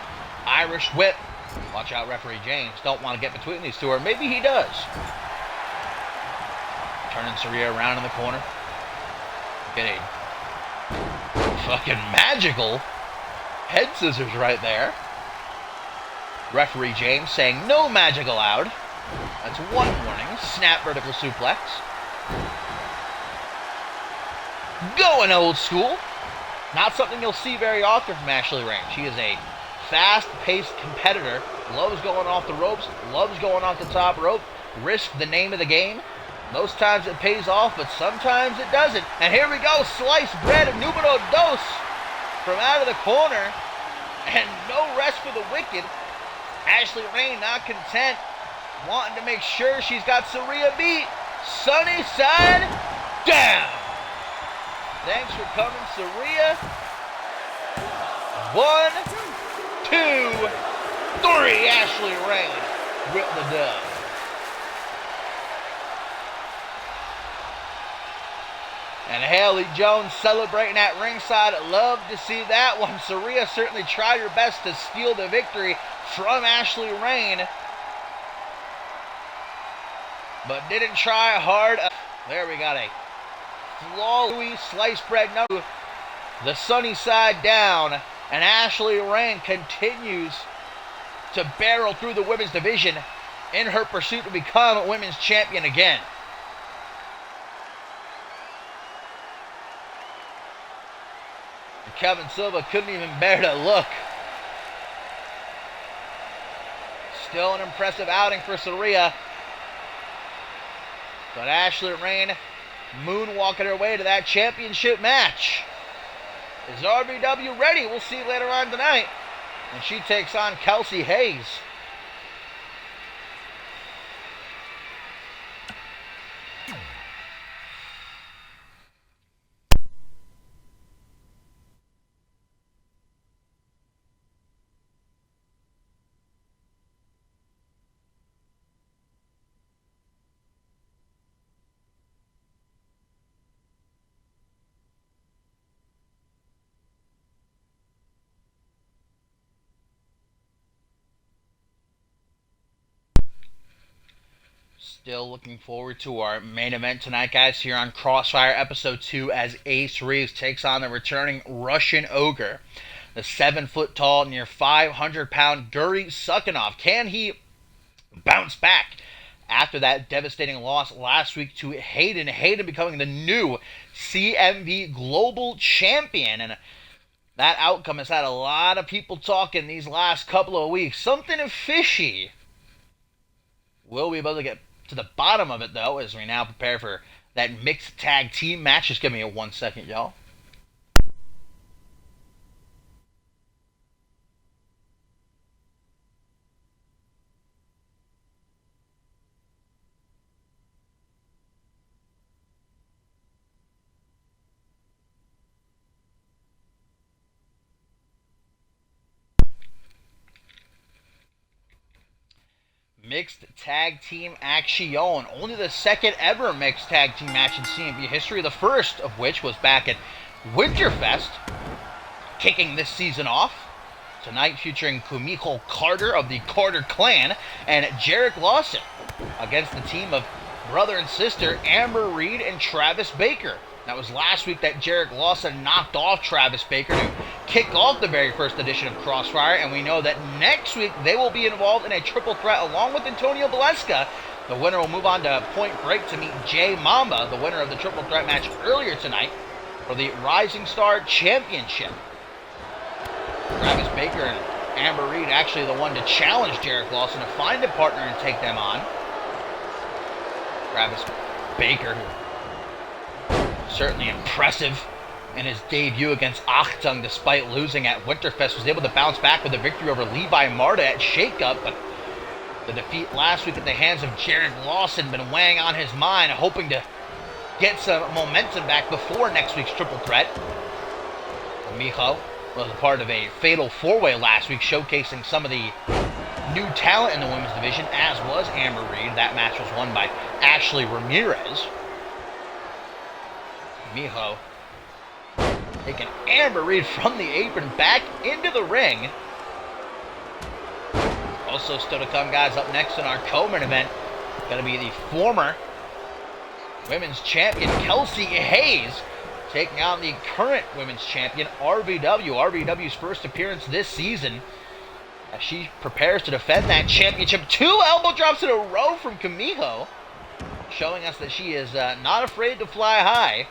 Irish whip. Watch out, referee James. Don't want to get between these two, or maybe he does. Turning Saraya around in the corner. Get a fucking magical head scissors right there. Referee James saying no magic allowed. That's one warning. Snap vertical suplex. Going old school. Not something you'll see very often from Ashley Rain. She is a fast-paced competitor. Loves going off the ropes. Loves going off the top rope. Risk the name of the game. Most times it pays off, but sometimes it doesn't. And here we go. Sliced bread and numero dos from out of the corner. And no rest for the wicked. Ashley Rain not content, wanting to make sure she's got Saraya beat. Sunny side down. Thanks for coming, Saraya. 1, 2, 3. Ashley Rain with the dub. And Haley Jones celebrating at ringside. Love to see that one. Saraya certainly tried her best to steal the victory from Ashley Rain, but didn't try hard. There we got a flawless sliced bread number. The sunny side down, and Ashley Rain continues to barrel through the women's division in her pursuit to become a women's champion again. And Kevin Silva couldn't even bear to look. Still an impressive outing for Saraya. But Ashley Rain moonwalking her way to that championship match. Is RBW ready? We'll see later on tonight. And she takes on Kelsey Hayes. Still looking forward to our main event tonight, guys, here on Crossfire Episode 2 as Ace Reeves takes on the returning Russian Ogre, the 7-foot-tall, near 500-pound Guri Sukhanov. Can he bounce back after that devastating loss last week to Hayden? Hayden becoming the new CMV Global Champion, and that outcome has had a lot of people talking these last couple of weeks. Something fishy. Will we be able to get to the bottom of it, though, as we now prepare for that mixed tag team match? Just give me a 1 second, y'all. Mixed tag team action. Only the second ever mixed tag team match in CMV history, the first of which was back at Winterfest, kicking this season off. Tonight featuring Kumiko Carter of the Carter Clan and Jarek Lawson against the team of brother and sister Amber Reed and Travis Baker. That was last week that Jarek Lawson knocked off Travis Baker to kick off the very first edition of Crossfire, and we know that next week they will be involved in a triple threat along with Antonio Baleska. The winner will move on to Point Break to meet Jay Mamba, the winner of the triple threat match earlier tonight, for the Rising Star Championship. Travis Baker and Amber Reed actually the one to challenge Jarek Lawson to find a partner and take them on. Travis Baker, who certainly impressive in his debut against Achtung despite losing at Winterfest, was able to bounce back with a victory over Levi Marta at Shake Up, but the defeat last week at the hands of Jarek Lawson been weighing on his mind, hoping to get some momentum back before next week's triple threat. Miho was a part of a fatal four-way last week, showcasing some of the new talent in the women's division, as was Amber Reed. That match was won by Ashley Ramirez. Miho taking Amber Reed from the apron back into the ring. Also still to come, guys, up next in our co-main event, going to be the former women's champion Kelsey Hayes taking on the current women's champion RBW. RBW's first appearance this season as she prepares to defend that championship. 2 elbow drops in a row from Kamiho, showing us that she is not afraid to fly high,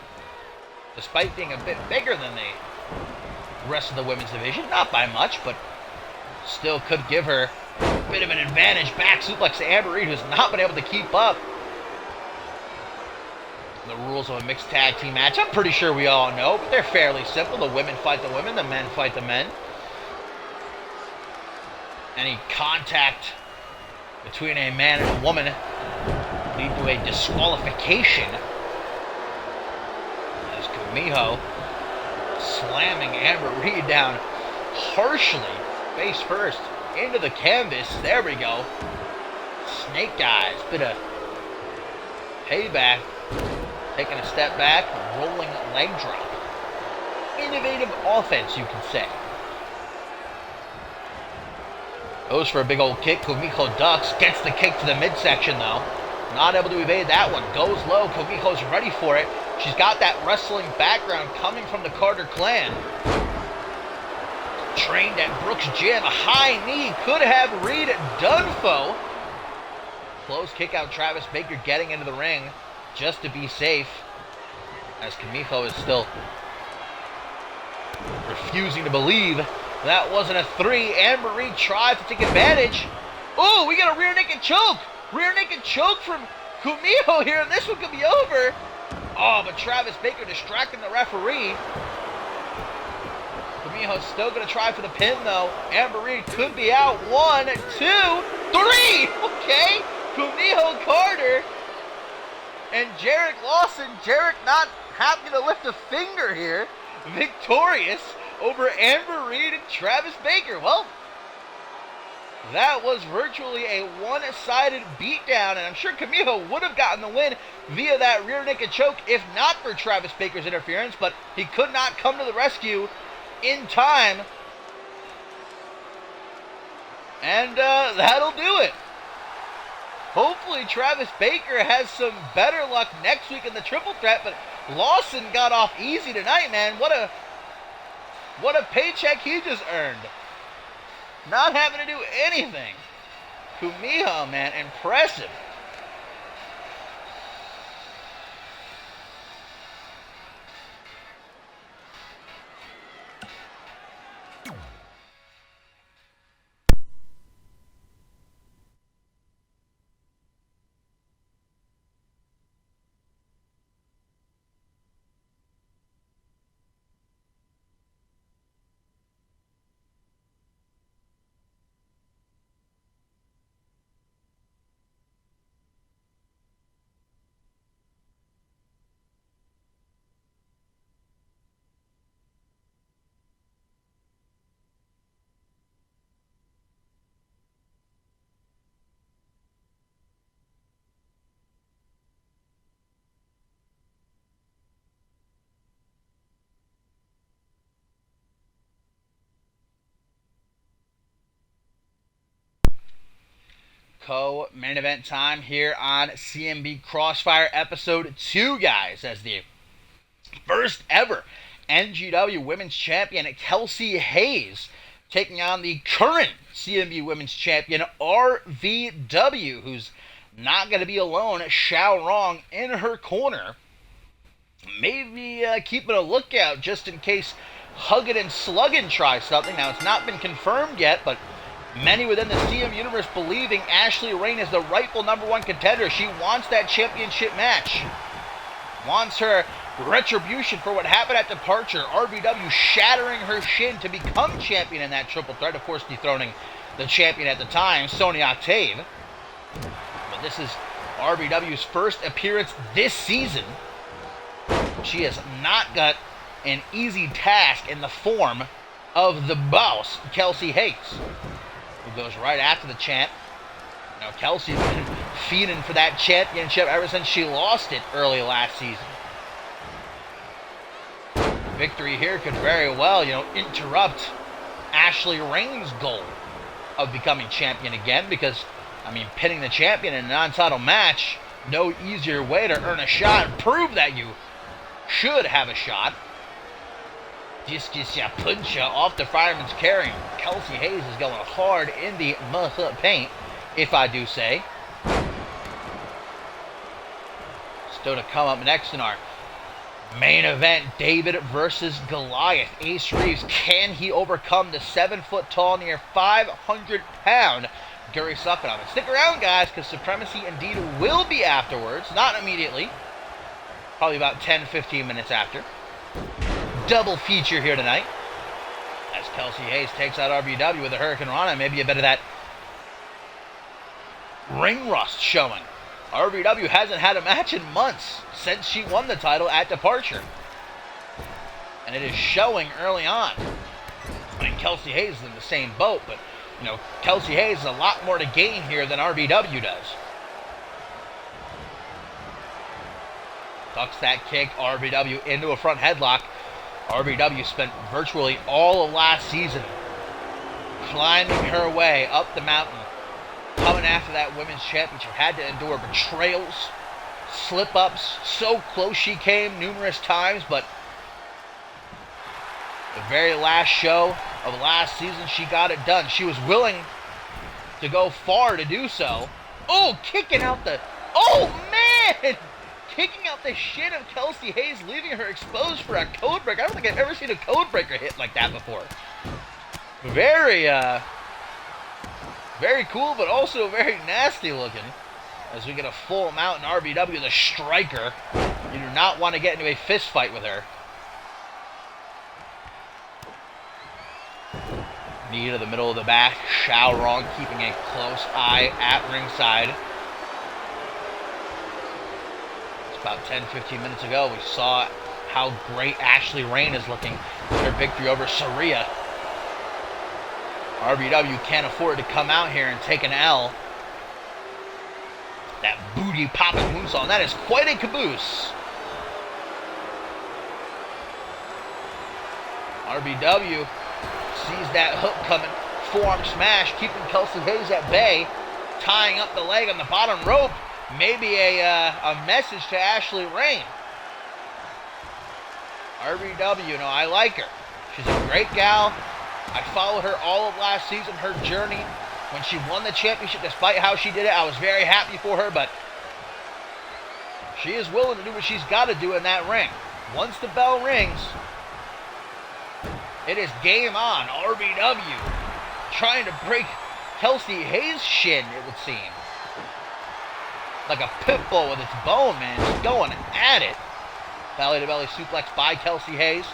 despite being a bit bigger than the rest of the women's division. Not by much, but still could give her a bit of an advantage. Back suplex to Amber Reed, who's not been able to keep up. The rules of a mixed tag team match, I'm pretty sure we all know, but they're fairly simple. The women fight the women, the men fight the men. Any contact between a man and a woman lead to a disqualification. As Kamiho slamming Amber Reed down harshly, face first, into the canvas. There we go. Snake eyes, bit of payback. Taking a step back, rolling leg drop. Innovative offense, you can say. Goes for a big old kick. Kumiko ducks, gets the kick to the midsection though. Not able to evade that one. Goes low. Kumiko's ready for it. She's got that wrestling background coming from the Carter clan. Trained at Brooks Gym. A high knee could have Reed done for. Close kick out. Travis Baker getting into the ring just to be safe, as Kamiho is still refusing to believe that wasn't a 3. Amber Reed tries to take advantage. Oh, we got a rear naked choke. Rear naked choke from Kumiho here, and this one could be over. Oh, but Travis Baker distracting the referee. Kumiho's still going to try for the pin, though. Amber Reed could be out. 1, 2, 3. Okay. Kumiho Carter and Jarek Lawson. Jarek not happy to lift a finger here. Victorious over Amber Reed and Travis Baker. Well, that was virtually a one-sided beatdown, and I'm sure Kumiho would have gotten the win via that rear naked choke if not for Travis Baker's interference, but he could not come to the rescue in time. And that'll do it. Hopefully Travis Baker has some better luck next week in the triple threat, but Lawson got off easy tonight, man. What a paycheck he just earned. Not having to do anything. Kumiho, man, impressive. Co-main event time here on CMV Crossfire episode 2, guys, as the first ever NGW Women's Champion Kelsey Hayes taking on the current CMV Women's Champion RVW, who's not going to be alone. Xiao Rong in her corner. Maybe keeping a lookout just in case Huggin and Sluggin try something. Now, it's not been confirmed yet, but many within the CM universe believing Ashley Rain is the rightful #1 contender. She wants that championship match. Wants her retribution for what happened at Departure. RVW shattering her shin to become champion in that triple threat. Of course, dethroning the champion at the time, Sonya Octave. But this is RVW's first appearance this season. She has not got an easy task in the form of the boss, Kelsey Hayes, who goes right after the champ. Now, Kelsey's been feeding for that championship ever since she lost it early last season. Victory here could very well, interrupt Ashley Rain's goal of becoming champion again, because, pinning the champion in a non-title match, no easier way to earn a shot, prove that you should have a shot. Discus ya puncha off the fireman's carry. Kelsey Hayes is going hard in the paint, if I do say. Still to come up next in our main event, David versus Goliath. Ace Reeves, can he overcome the 7-foot-tall, near 500-pound Gary Suffolk? Stick around, guys, because Supremacy indeed will be afterwards. Not immediately. Probably about 10-15 minutes after. Double feature here tonight, as Kelsey Hayes takes out RVW with a Hurricane Rana. Maybe a bit of that ring rust showing. RVW hasn't had a match in months since she won the title at Departure, and it is showing early on. Kelsey Hayes is in the same boat, but Kelsey Hayes has a lot more to gain here than RVW does. Ducks that kick, RVW into a front headlock. RVW spent virtually all of last season climbing her way up the mountain, coming after that women's championship. Had to endure betrayals, slip-ups. So close she came numerous times, but the very last show of last season, she got it done. She was willing to go far to do so. Oh, kicking out the... Oh, man! Kicking out the shin of Kelsey Hayes, leaving her exposed for a code breaker. I don't think I've ever seen a code breaker hit like that before. Very cool, but also very nasty looking. as we get a full amount in RBW, the striker. You do not want to get into a fist fight with her. Knee to the middle of the back. Xiaorong keeping a close eye at ringside. It's about 10-15 minutes ago we saw how great Ashley Rain is looking with her victory over Saria. RBW can't afford to come out here and take an L. That booty popping moonsault, that is quite a caboose. RBW sees that hook coming, forearm smash, keeping Kelsey Hayes at bay, tying up the leg on the bottom rope. Maybe a message to Ashley Rain. RBW, I like her. She's a great gal. I followed her all of last season, her journey. When she won the championship, despite how she did it, I was very happy for her, but she is willing to do what she's got to do in that ring. Once the bell rings, it is game on. RBW trying to break Kelsey Hayes' shin, it would seem. Like a pit bull with its bone, man. Just going at it. Belly-to-belly suplex by Kelsey Hayes.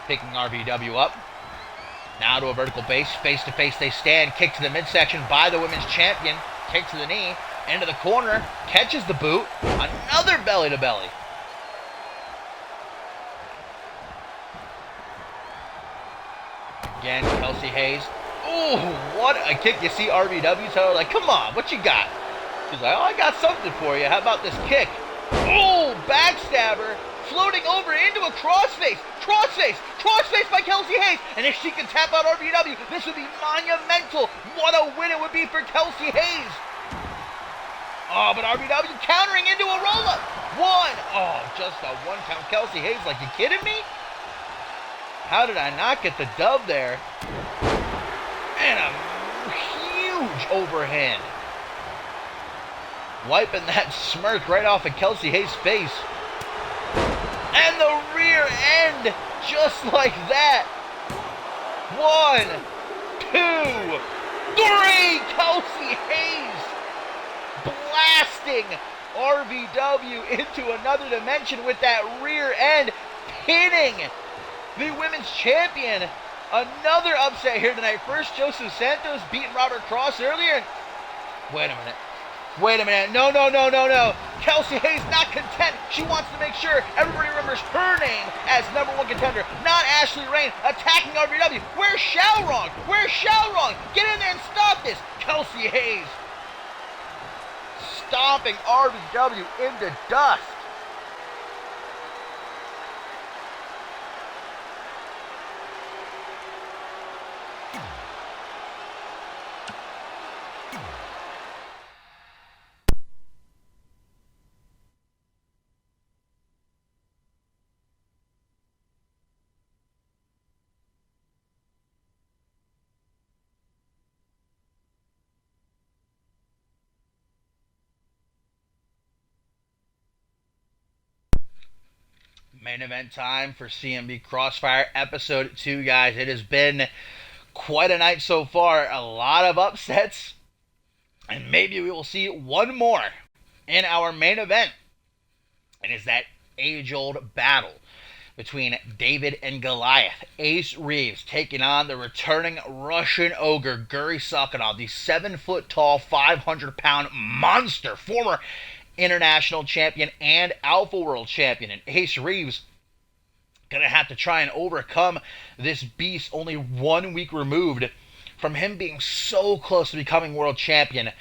Picking RBW up. Now to a vertical base. Face-to-face they stand. Kick to the midsection by the women's champion. Kick to the knee. Into the corner. Catches the boot. Another belly-to-belly. Again, Kelsey Hayes. Ooh, what a kick. You see RBW tell her, like, come on, what you got? She's like, oh, I got something for you. How about this kick? Oh, backstabber. Floating over into a crossface. Crossface by Kelsey Hayes. And if she can tap out RBW, this would be monumental. What a win it would be for Kelsey Hayes. Oh, but RBW countering into a roll-up. One. Oh, just a one count. Kelsey Hayes, like, you kidding me? How did I not get the dub there? And a huge overhand. Wiping that smirk right off of Kelsey Hayes' face. And the rear end, just like that. 1, 2, 3. Kelsey Hayes blasting RBW into another dimension with that rear end, pinning the women's champion. Another upset here tonight. First, Joseph Santos beating Robert Cross earlier. Wait a minute. No. Kelsey Hayes not content. She wants to make sure everybody remembers her name as #1 contender, not Ashley Rain attacking RBW. Where's Xiaorong? Get in there and stop this. Kelsey Hayes stomping RBW into dust. Main event time for CMV Crossfire Episode 2, guys. It has been quite a night so far. A lot of upsets. And maybe we will see one more in our main event. And it's that age-old battle between David and Goliath. Ace Reeves taking on the returning Russian ogre, Guri Sukhanov, the 7-foot-tall, 500-pound monster, former international champion and Alpha World champion. And Ace Reeves gonna have to try and overcome this beast, only 1 week removed from him being so close to becoming world champion.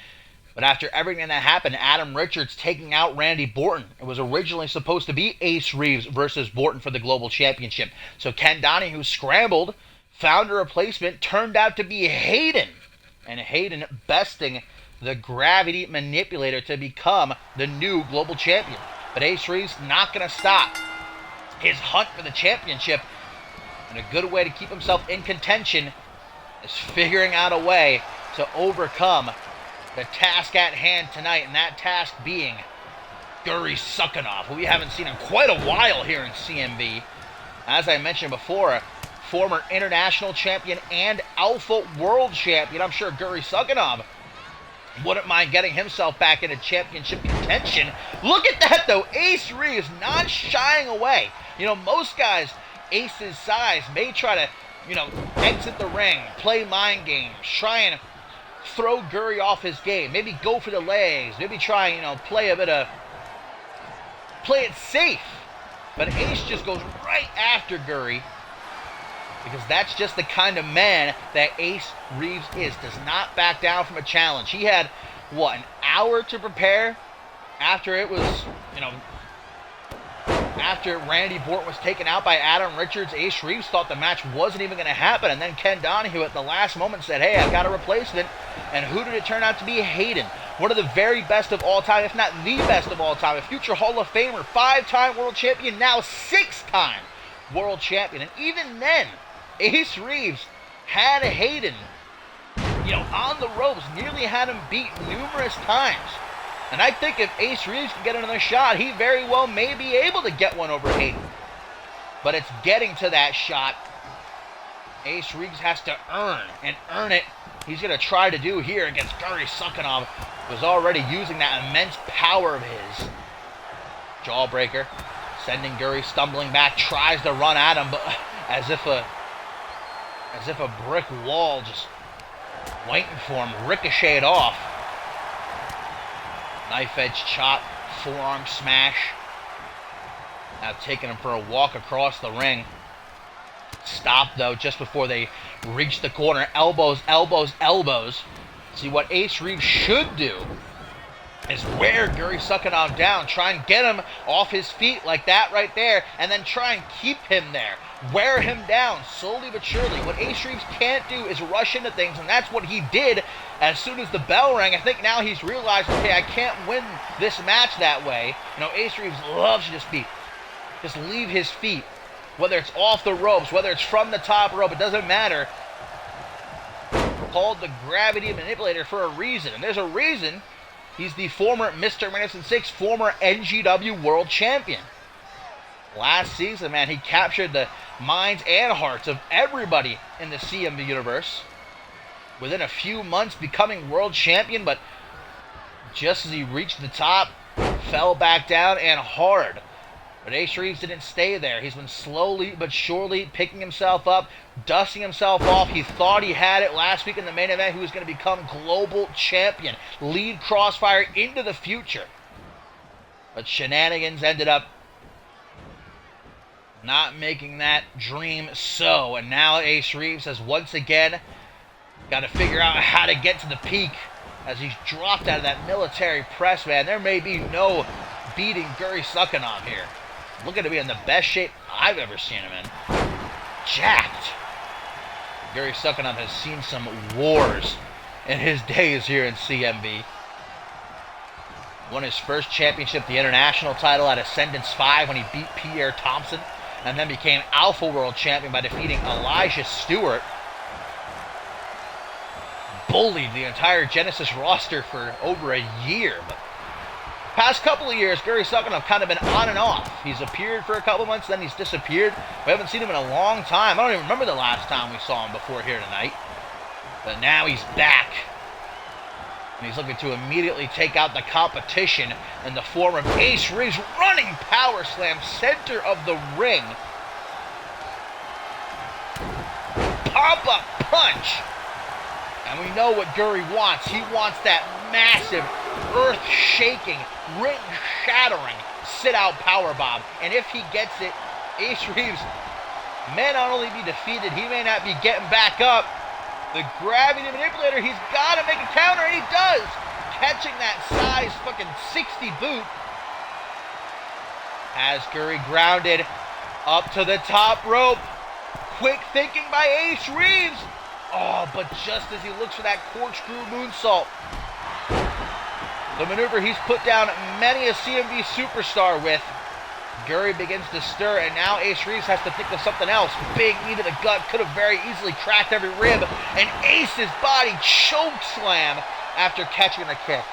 But after everything that happened, Adam Richards taking out Randy Borton, it was originally supposed to be Ace Reeves versus Borton for the global championship. So Ken Donahue scrambled, found a replacement, turned out to be Hayden, and Hayden besting the Gravity Manipulator to become the new global champion. But Ace Reeves not going to stop his hunt for the championship. And a good way to keep himself in contention is figuring out a way to overcome the task at hand tonight. And that task being Guri Sukhanov, who we haven't seen in quite a while here in CMV. As I mentioned before, former international champion and Alpha World champion. I'm sure Guri Sukhanov Wouldn't mind getting himself back into championship contention. Look at that, though. Ace Reeves not shying away. You know, most guys Ace's size may try to, exit the ring, play mind games, try and throw Guri off his game, maybe go for the legs, maybe try, play it safe. But Ace just goes right after Guri, because that's just the kind of man that Ace Reeves is. Does not back down from a challenge. He had, an hour to prepare after it was, after Randy Borton was taken out by Adam Richards. Ace Reeves thought the match wasn't even going to happen, and then Ken Donahue at the last moment said, hey, I've got a replacement. And who did it turn out to be? Hayden. One of the very best of all time, if not the best of all time. A future Hall of Famer, 5-time world champion, now 6-time world champion. And even then, Ace Reeves had Hayden, on the ropes, nearly had him beat numerous times. And I think if Ace Reeves can get another shot, he very well may be able to get one over Hayden. But it's getting to that shot. Ace Reeves has to earn it. He's going to try to do here against Guri Sukhanov, who's already using that immense power of his. Jawbreaker, sending Guri stumbling back, tries to run at him, but as if a brick wall just waiting for him, ricocheted off. Knife edge chop, forearm smash. Now taking him for a walk across the ring. Stopped, though, just before they reach the corner. Elbows, elbows, elbows. See, what Ace Reeves should do is wear Guri Sukhanov down. Try and get him off his feet like that right there, and then try and keep him there. Wear him down slowly but surely. What Ace Reeves can't do is rush into things, and that's what he did as soon as the bell rang. I think now he's realized, okay, I can't win this match that way. Ace Reeves loves to just leave his feet. Whether it's off the ropes, whether it's from the top rope, it doesn't matter. Called the gravity manipulator for a reason. And there's a reason. He's the former Mr. Magnificent 6, former NGW World Champion. Last season, man, he captured the minds and hearts of everybody in the CMV universe. Within a few months, becoming World Champion, but just as he reached the top, fell back down and hard. But Ace Reeves didn't stay there. He's been slowly but surely picking himself up, dusting himself off. He thought he had it last week in the main event. He was going to become global champion, lead Crossfire into the future. But shenanigans ended up not making that dream so. And now Ace Reeves has once again got to figure out how to get to the peak as he's dropped out of that military press, man. There may be no beating Guri Sukhanov here. Looking to be in the best shape I've ever seen him in. Jacked. Guri Sukhanov has seen some wars in his days here in CMV. Won his first championship, the international title at Ascendance 5 when he beat Pierre Thompson, and then became Alpha World Champion by defeating Elijah Stewart. Bullied the entire Genesis roster for over a year, but past couple of years, Guri Sukhanov kind of been on and off. He's appeared for a couple months, then he's disappeared. We haven't seen him in a long time. I don't even remember the last time we saw him before here tonight. But now he's back. And he's looking to immediately take out the competition in the form of Ace Reeves. Running power slam, center of the ring. Pop-up punch. And we know what Guri wants. He wants that massive, earth-shaking, ring-shattering sit-out powerbomb. And if he gets it, Ace Reeves may not only be defeated, he may not be getting back up. The gravity manipulator, he's got to make a counter, and he does. Catching that size fucking 60 boot. Has Guri grounded up to the top rope. Quick thinking by Ace Reeves. Oh, but just as he looks for that corkscrew moonsault, the maneuver he's put down many a CMV superstar with, Guri begins to stir, and now Ace Reeves has to think of something else. Big knee to the gut, could have very easily cracked every rib, and Ace's body choke slam after catching the kick.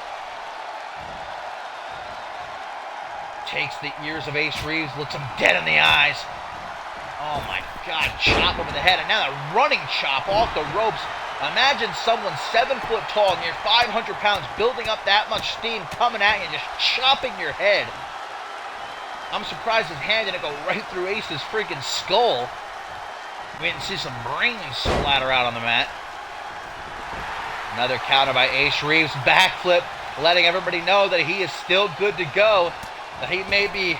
Takes the ears of Ace Reeves, looks him dead in the eyes. Oh my God, chop over the head, and now a running chop off the ropes Imagine someone 7 foot tall and you're 500 pounds building up that much steam coming at you and just chopping your head. I'm surprised his hand didn't go right through Ace's freaking skull. We didn't see some brains splatter out on the mat. Another counter by Ace Reeves. Backflip, letting everybody know that he is still good to go. That he may be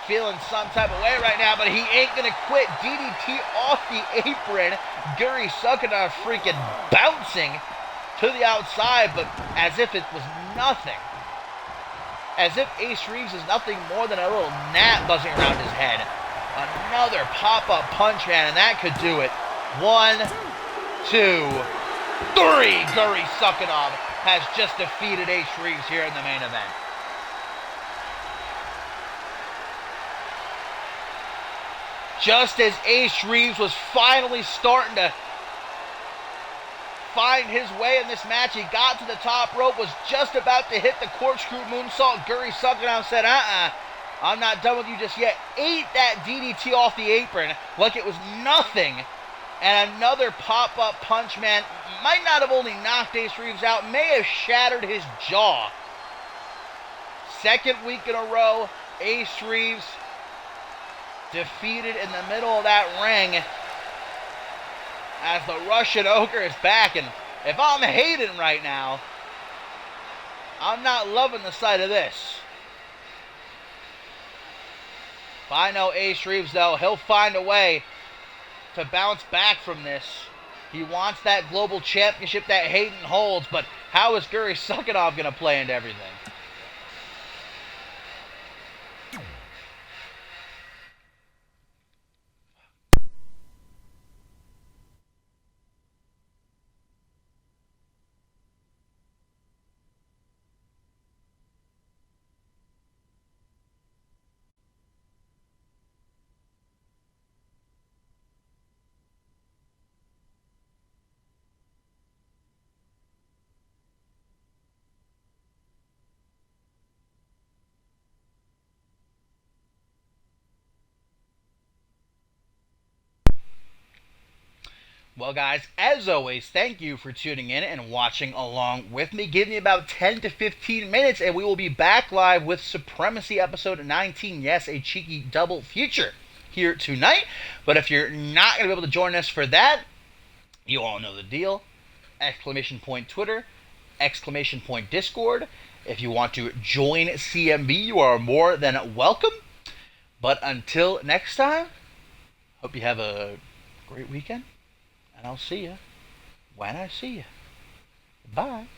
feeling some type of way right now, but he ain't gonna quit. DDT off the apron. Guri Suckanov freaking bouncing to the outside, but as if it was nothing. As if Ace Reeves is nothing more than a little gnat buzzing around his head. Another pop-up punch, man, and that could do it. 1, 2, 3. Guri Suckanov has just defeated Ace Reeves here in the main event. Just as Ace Reeves was finally starting to find his way in this match, he got to the top rope, was just about to hit the corkscrew moonsault. Guri Suckanov said, I'm not done with you just yet. Ate that DDT off the apron like it was nothing. And another pop-up punch, man, might not have only knocked Ace Reeves out, may have shattered his jaw. Second week in a row, Ace Reeves defeated in the middle of that ring as the Russian Ogre is back. And if I'm hating right now, I'm not loving the sight of this. If I know Ace Reeves, though, he'll find a way to bounce back from this. He wants that global championship that Hayden holds, but how is Guri Suckanov going to play into everything? Well, guys, as always, thank you for tuning in and watching along with me. Give me about 10 to 15 minutes, and we will be back live with Supremacy episode 19. Yes, a cheeky double feature here tonight. But if you're not going to be able to join us for that, you all know the deal. Exclamation point Twitter, exclamation point Discord. If you want to join CMV, you are more than welcome. But until next time, hope you have a great weekend. And I'll see you when I see you. Bye.